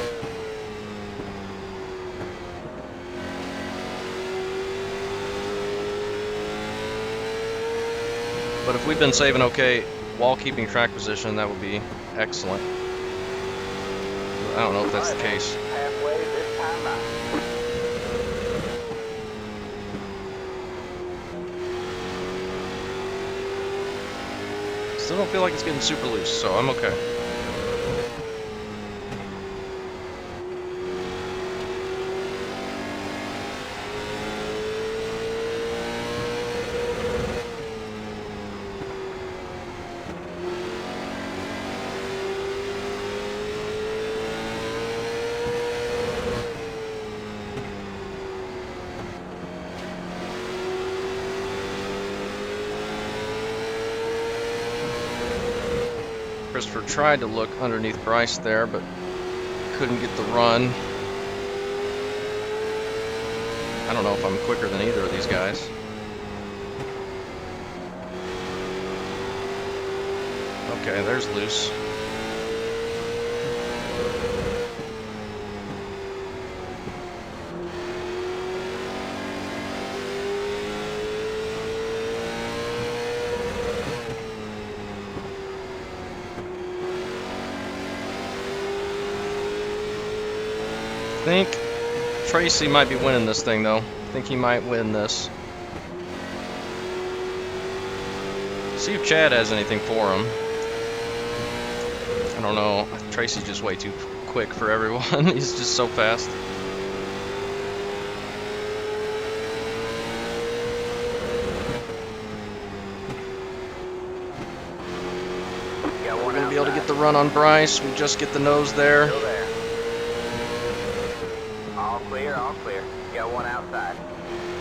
But if we've been saving okay while keeping track position, that would be excellent. I don't know if that's the case. Halfway this time. Bye. Still don't feel like it's getting super loose, so I'm okay. Christopher tried to look underneath Bryce there, but couldn't get the run. I don't know if I'm quicker than either of these guys. Okay, there's loose. I think Tracy might be winning this thing though. I think he might win this. See if Chad has anything for him. I don't know. Tracy's just way too quick for everyone. He's just so fast. We're gonna be able to get the run on Bryce. We just get the nose there. Still there. All clear, all clear. Got one outside.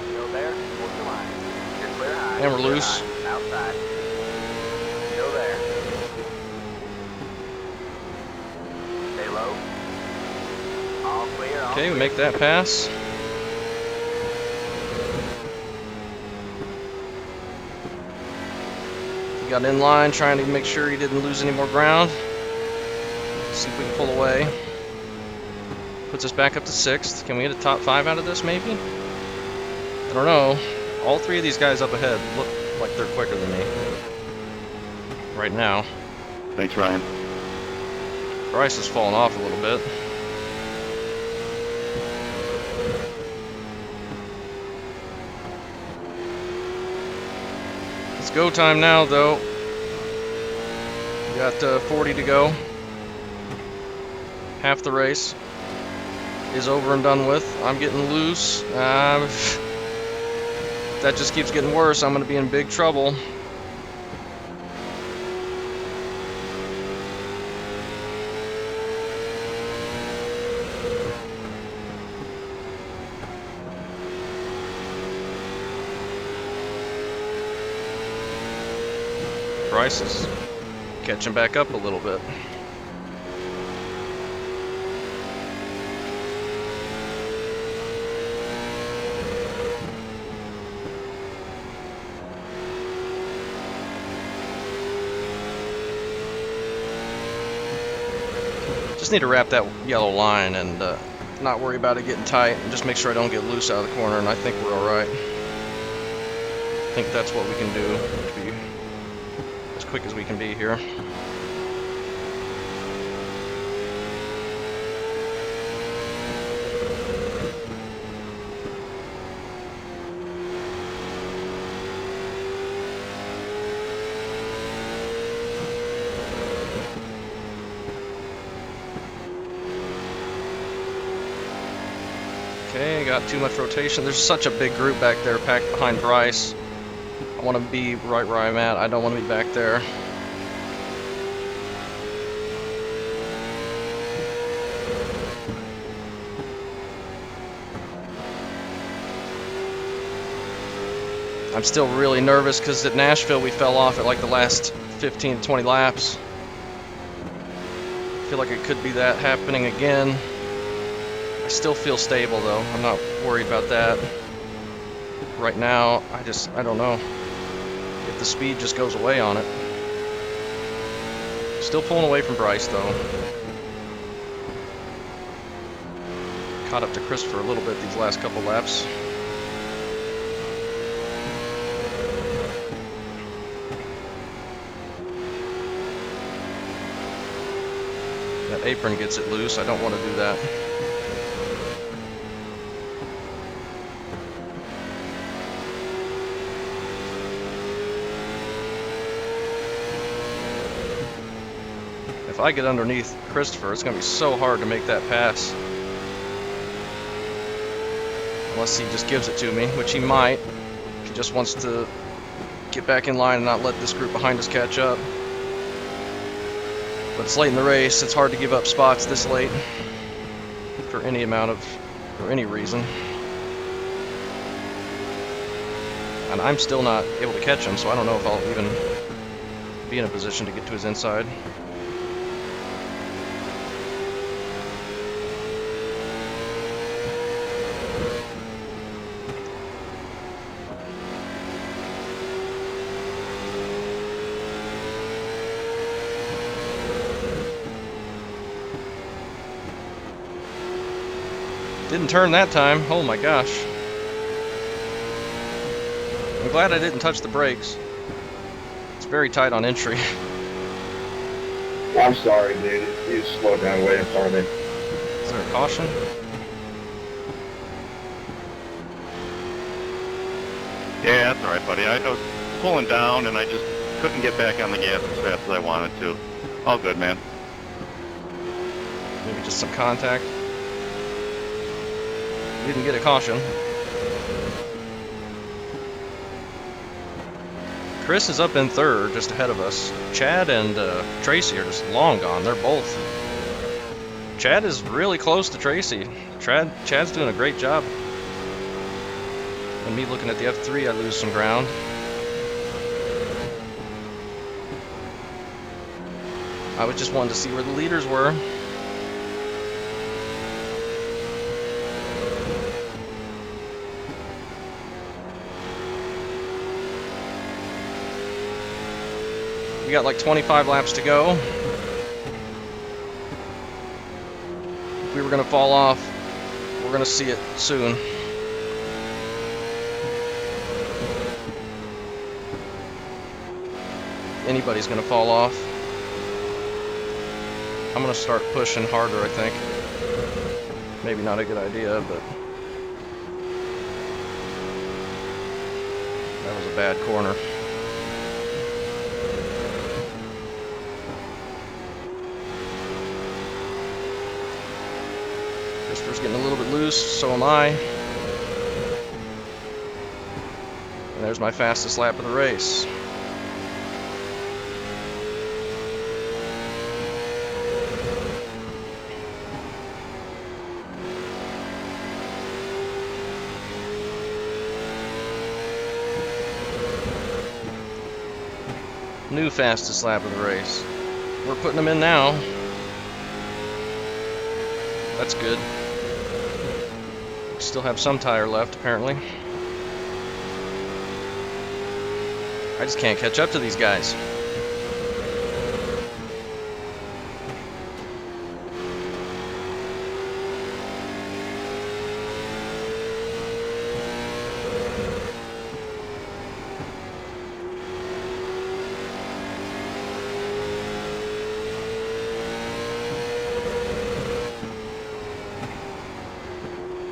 Still there. Hold the line. You're clear high. And we're Clear loose. high. Outside. Still there. Stay low. All clear, all Okay, we clear. make that pass. He got in line, trying to make sure he didn't lose any more ground. See if we can pull away. Puts us back up to 6th. Can we get a top 5 out of this, maybe? I don't know. All 3 of these guys up ahead look like they're quicker than me right now. Thanks, Ryan. Bryce has fallen off a little bit. It's go time now, though. We got 40 to go. Half the race is over and done with. I'm getting loose. If that just keeps getting worse, I'm going to be in big trouble. Bryce is catching back up a little bit. Just need to wrap that yellow line and not worry about it getting tight, and just make sure I don't get loose out of the corner, and I think we're alright. I think that's what we can do to be as quick as we can be here. Okay, got too much rotation. There's such a big group back there packed behind Bryce. I want to be right where I'm at. I don't want to be back there. I'm still really nervous because at Nashville we fell off at like the last 15 to 20 laps. I feel like it could be that happening again. I still feel stable though. I'm not worried about that. Right now, I don't know if the speed just goes away on it. Still pulling away from Bryce though. Caught up to Christopher a little bit these last couple laps. That apron gets it loose. I don't want to do that. If I get underneath Christopher, it's going to be so hard to make that pass. Unless he just gives it to me, which he might. If he just wants to get back in line and not let this group behind us catch up. But it's late in the race. It's hard to give up spots this late for any reason. And I'm still not able to catch him, so I don't know if I'll even be in a position to get to his inside. Didn't turn that time. Oh my gosh. I'm glad I didn't touch the brakes. It's very tight on entry. I'm sorry, dude. You slowed down way in front of me. Is there a caution? Yeah, that's all right, buddy. I was pulling down and I just couldn't get back on the gas as fast as I wanted to. All good, man. Maybe just some contact. Didn't get a caution. Chris is up in third, just ahead of us. Chad and Tracy are just long gone. They're both. Chad is really close to Tracy. Chad's doing a great job. And me looking at the F3, I lose some ground. I was just wanting to see where the leaders were. We got like 25 laps to go. If we were gonna fall off, we're gonna see it soon. Anybody's gonna fall off. I'm gonna start pushing harder, I think. Maybe not a good idea, but that was a bad corner. Christopher's getting a little bit loose, so am I. And there's my fastest lap of the race. New fastest lap of the race. We're putting them in now. That's good. We still have some tire left, apparently. I just can't catch up to these guys.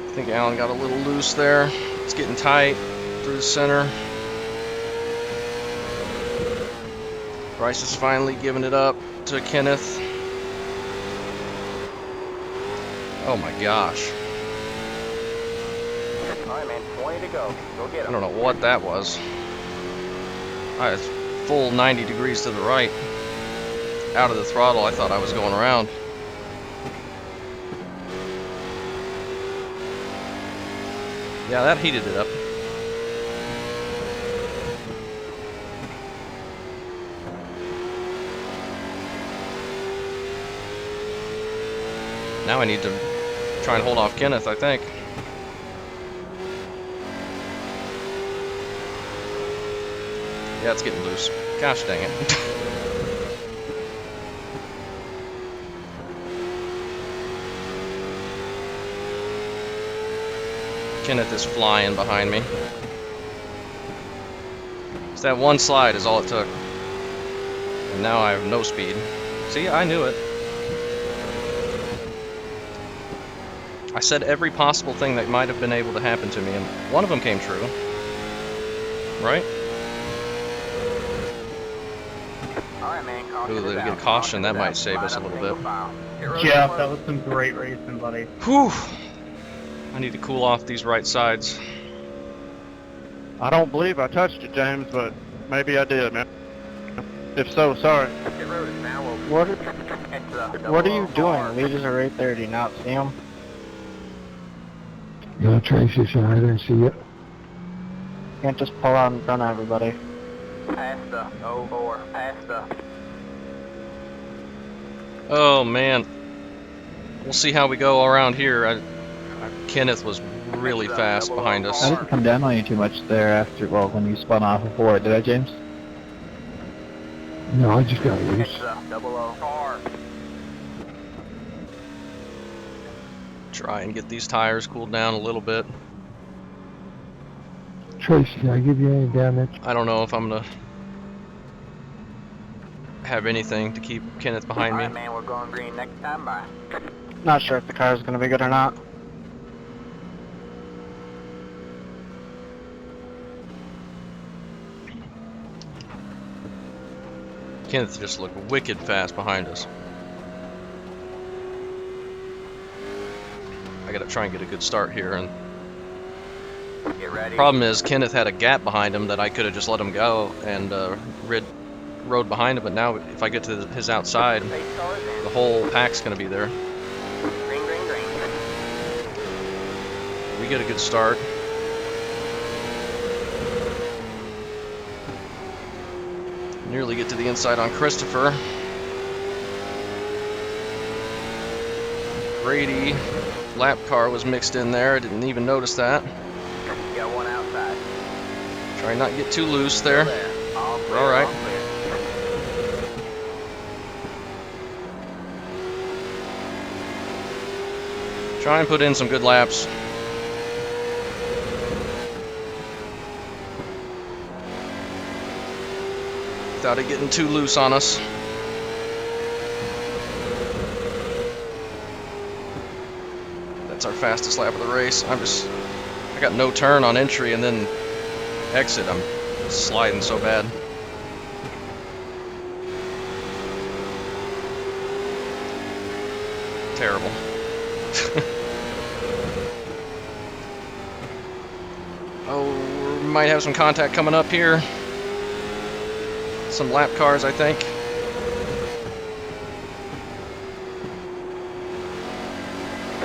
I think Alan got a little loose there. It's getting tight through the center. Bryce is finally giving it up to Kenneth. Oh my gosh. Alright, man, 20 to go. Go get I him. don't know what that was. I was full 90 degrees to the right. Out of the throttle, I thought I was going around. Yeah, that heated it up. Now I need to try and hold off Kenneth, I think. Yeah, it's getting loose. Gosh dang it. Kenneth is flying behind me. Just that one slide is all it took. And now I have no speed. See, I knew it. I said every possible thing that might have been able to happen to me, and one of them came true. Right? Alright, man, caution Ooh, is they out. get a caution, that is might out. save us a Line up little single bit. file. Get ready Jeff, for that it. was some great racing, buddy. Whew! I need to cool off these right sides. I don't believe I touched it, James, but maybe I did, man. If so, sorry. Pit road is now open. What It's What are you 00 doing? car. Leaders are right there. Do you not see them? Yeah, Tracy, so I didn't see it. Can't just pull out in front of everybody. Past the 04. Past the... Oh man. We'll see how we go around here. Kenneth was really fast behind us. I didn't come down on you too much there after, well, when you spun off before, did I, James? No, I just got It's the 00 car. Try and get these tires cooled down a little bit. Tracy, did I give you any damage? I don't know if I'm gonna have anything to keep Kenneth behind me. Alright, man, we're going green next time. Bye. Not sure if the car is going to be good or not. Kenneth just looked wicked fast behind us. I gotta try and get a good start here. And Get ready. problem is, Kenneth had a gap behind him that I could have just let him go and rode behind him. But now, if I get to his outside, Pace cars in. the whole pack's gonna be there. Green, green, green. We get a good start. Nearly get to the inside on Christopher. Grady lap car was mixed in there. I didn't even notice that. You got one outside. Try not to get too loose there. All clear, All right. all clear. Try and put in some good laps. Without it getting too loose on us. That's our fastest lap of the race. I got no turn on entry and then exit. I'm sliding so bad. Terrible. Oh, we might have some contact coming up here. Some lap cars, I think.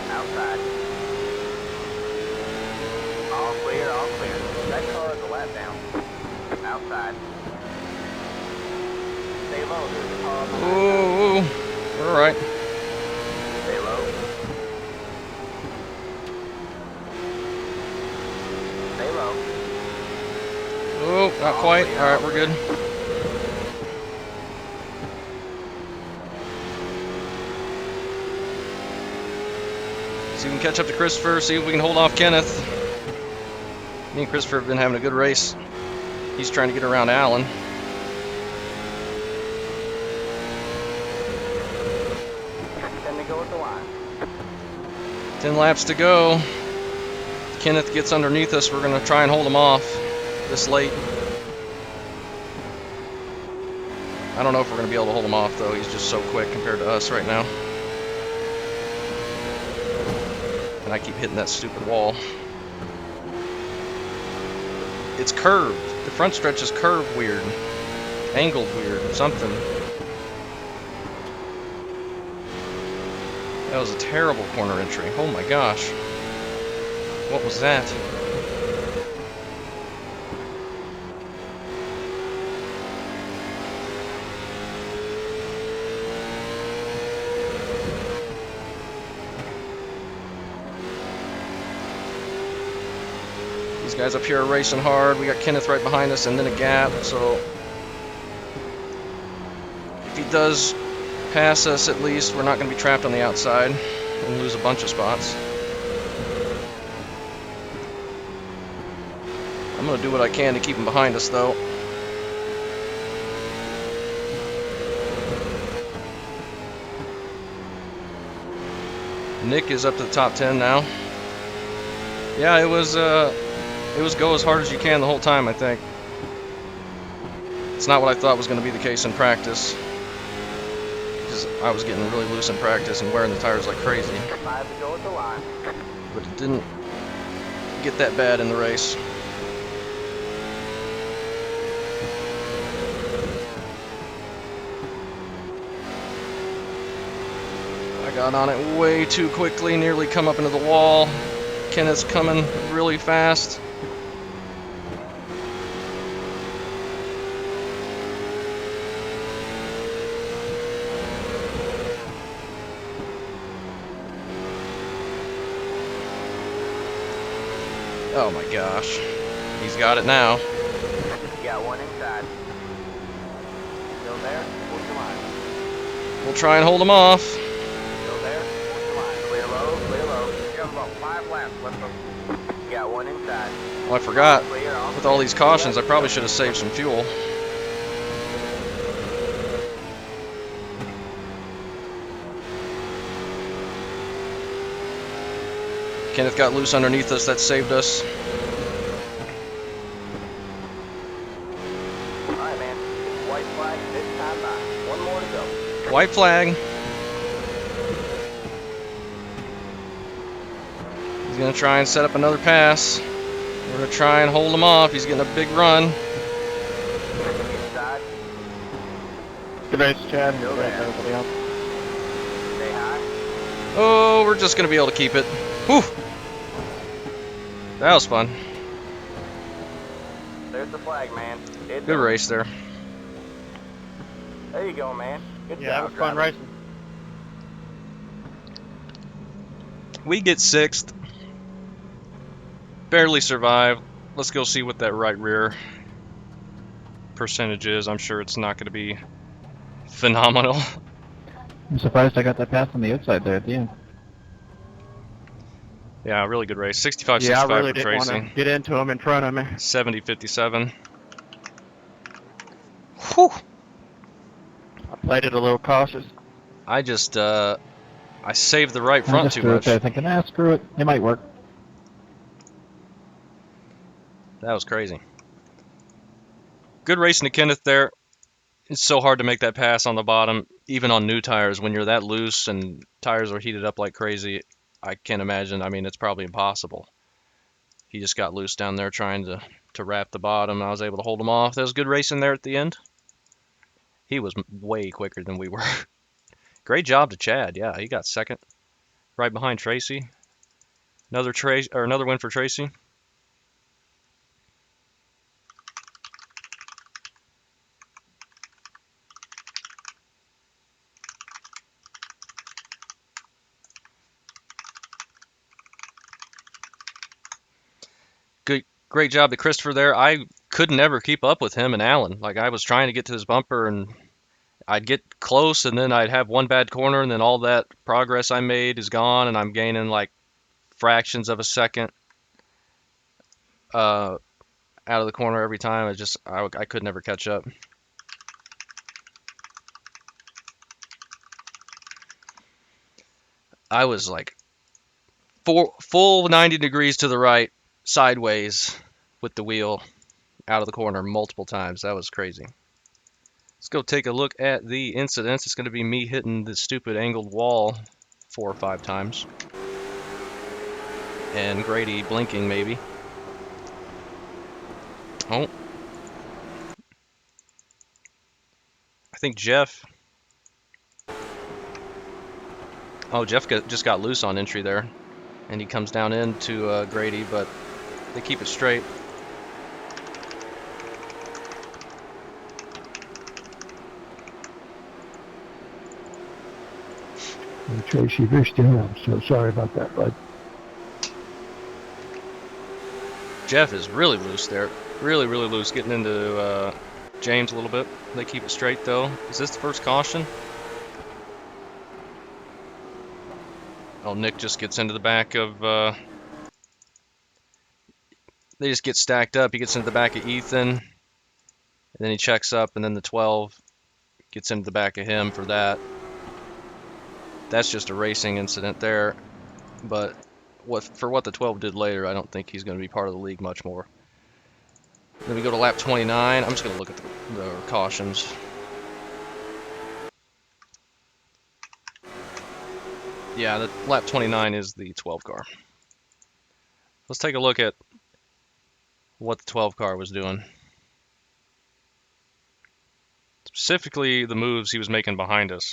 Outside. All clear, all clear. That car is a lap down. Outside. Stay low, there's a car behind. Ooh, we're all right. Stay low. Stay low. Oh, not quite. All right, we're good. See if we can catch up to Christopher, see if we can hold off Kenneth. Me and Christopher have been having a good race. He's trying to get around Alan. Then they go at the line. 10 laps to go. If Kenneth gets underneath us, we're going to try and hold him off this late. I don't know if we're going to be able to hold him off, though. He's just so quick compared to us right now. And I keep hitting that stupid wall. It's curved. The front stretch is curved weird. Angled weird. Something. That was a terrible corner entry. Oh my gosh. What was that? These guys up here are racing hard. We got Kenneth right behind us and then a gap, so if he does pass us, at least we're not going to be trapped on the outside and lose a bunch of spots. I'm going to do what I can to keep him behind us, though. Nick is up to the top 10 now. Yeah, it was go as hard as you can the whole time, I think. It's not what I thought was going to be the case in practice, because I was getting really loose in practice and wearing the tires like crazy. 5 to go at the line. But it didn't get that bad in the race. I got on it way too quickly, nearly come up into the wall. Kenneth's coming really fast. Oh my gosh. He's got it now. You got one inside. Still there? Towards the line. We'll try and hold him off. Still there? Towards the line. Clear low, clear low. have about 5 laps left. Got one inside. Oh, I forgot. Clear, all With all set. these cautions, I Let's probably go. should have saved some fuel. Kenneth got loose underneath us. That saved us. All right, man. It's white flag this time by. One more to go. White flag. He's going to try and set up another pass. We're going to try and hold him off. He's getting a big run. Inside. Good race, Chad. Still Good race, there. everybody else. Stay high. Oh, we're just going to be able to keep it. Whew. That was fun. There's the flag, man. It's Good over. race there. There you go, man. Good Yeah, that job, was fun driver. racing. We get 6th. Barely survived. Let's go see what that right rear percentage is. I'm sure it's not going to be phenomenal. I'm surprised I got that pass on the outside there at the end. Yeah, really good race. 65-65 Yeah, I really for didn't want Tracy. to get into him in front of me. 70-57. Whew. I played it a little cautious. I just, I saved the right I front just too threw it much. there thinking, screw it. It might work. That was crazy. Good racing to Kenneth there. It's so hard to make that pass on the bottom, even on new tires. When you're that loose and tires are heated up like crazy, I can't imagine. I mean, it's probably impossible. He just got loose down there trying to wrap the bottom. I was able to hold him off. That was good racing there at the end. He was way quicker than we were. Great job to Chad. Yeah, he got 2nd, right behind Tracy. Another win for Tracy. Great job to Christopher there. I could never keep up with him and Alan. Like, I was trying to get to his bumper and I'd get close and then I'd have one bad corner and then all that progress I made is gone and I'm gaining like fractions of a second out of the corner every time. I could never catch up. I was like full 90 degrees to the right, sideways with the wheel out of the corner multiple times. That was crazy. Let's go take a look at the incidents. It's going to be me hitting the stupid angled wall 4 or 5 times. And Grady blinking maybe. Oh. I think Jeff. Oh, Jeff just got loose on entry there. And he comes down into Grady, but they keep it straight. Tracy Fish down. I'm so sorry about that, bud. Jeff is really loose there. Really, really loose. Getting into James a little bit. They keep it straight, though. Is this the first caution? Oh, Nick just gets into the back of... they just get stacked up. He gets into the back of Ethan. And then he checks up, and then the 12 gets into the back of him for that. That's just a racing incident there. But for what the 12 did later, I don't think he's going to be part of the league much more. Then we go to lap 29. I'm just going to look at the cautions. Yeah, the lap 29 is the 12 car. Let's take a look at what the 12 car was doing. Specifically, the moves he was making behind us.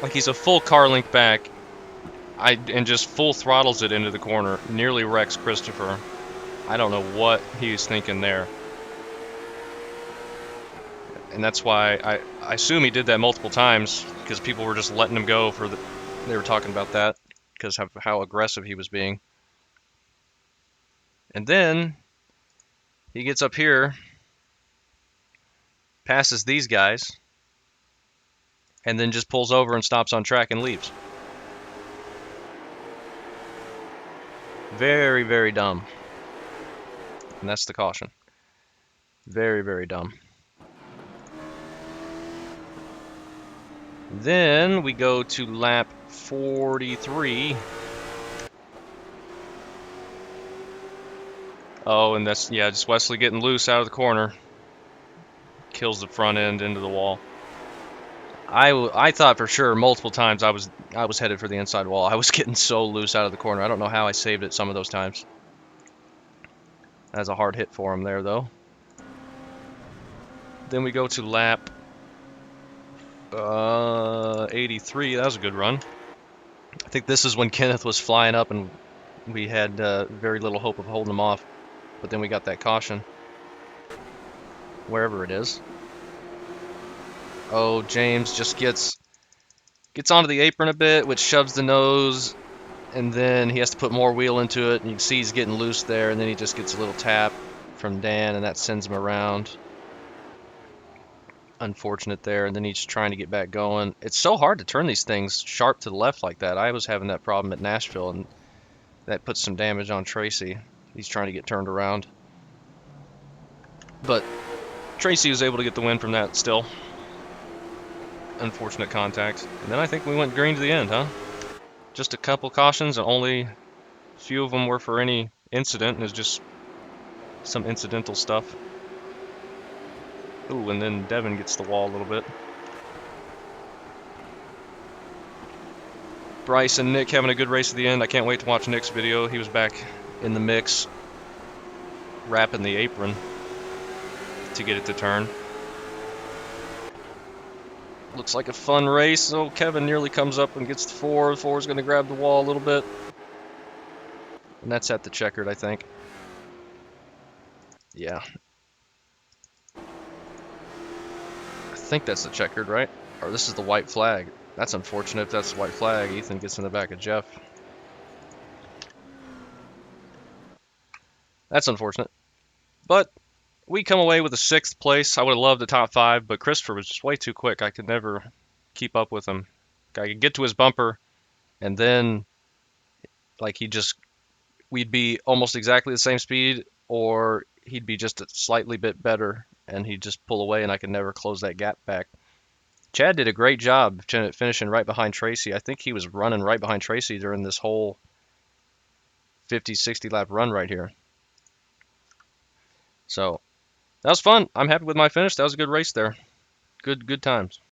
Like, he's a full car length back, and just full throttles it into the corner. Nearly wrecks Christopher. I don't know what he was thinking there. And that's why I assume he did that multiple times, because people were just letting him go they were talking about that, because of how aggressive he was being. And then he gets up here, passes these guys, and then just pulls over and stops on track and leaves. Very, very dumb. And that's the caution. Very, very dumb. Then we go to lap 43. Oh, and that's, yeah, just Wesley getting loose out of the corner. Kills the front end into the wall. I thought for sure multiple times I was headed for the inside wall. I was getting so loose out of the corner. I don't know how I saved it some of those times. That was a hard hit for him there, though. Then we go to lap 83. That was a good run. I think this is when Kenneth was flying up and we had very little hope of holding him off. But then we got that caution. Wherever it is. Oh, James just gets onto the apron a bit, which shoves the nose, and then he has to put more wheel into it, and you can see he's getting loose there, and then he just gets a little tap from Dan, and that sends him around. Unfortunate there, and then he's trying to get back going. It's so hard to turn these things sharp to the left like that. I was having that problem at Nashville, and that puts some damage on Tracy. He's trying to get turned around. But Tracy was able to get the win from that still. Unfortunate contact. And then I think we went green to the end, huh? Just a couple cautions, and only a few of them were for any incident. And it was just some incidental stuff. Ooh, and then Devin gets the wall a little bit. Bryce and Nick having a good race at the end. I can't wait to watch Nick's video. He was back in the mix, wrapping the apron to get it to turn. Looks like a fun race. So Kevin nearly comes up and gets the 4. The 4 is going to grab the wall a little bit. And that's at the checkered, I think. Yeah. I think that's the checkered, right? Or this is the white flag. That's unfortunate if that's the white flag. Ethan gets in the back of Jeff. That's unfortunate. But we come away with a 6th place. I would have loved the top 5, but Christopher was just way too quick. I could never keep up with him. I could get to his bumper, and then like we'd be almost exactly the same speed, or he'd be just a slightly bit better, and he'd just pull away, and I could never close that gap back. Chad did a great job finishing right behind Tracy. I think he was running right behind Tracy during this whole 50, 60 lap run right here. So that was fun. I'm happy with my finish. That was a good race there. Good times.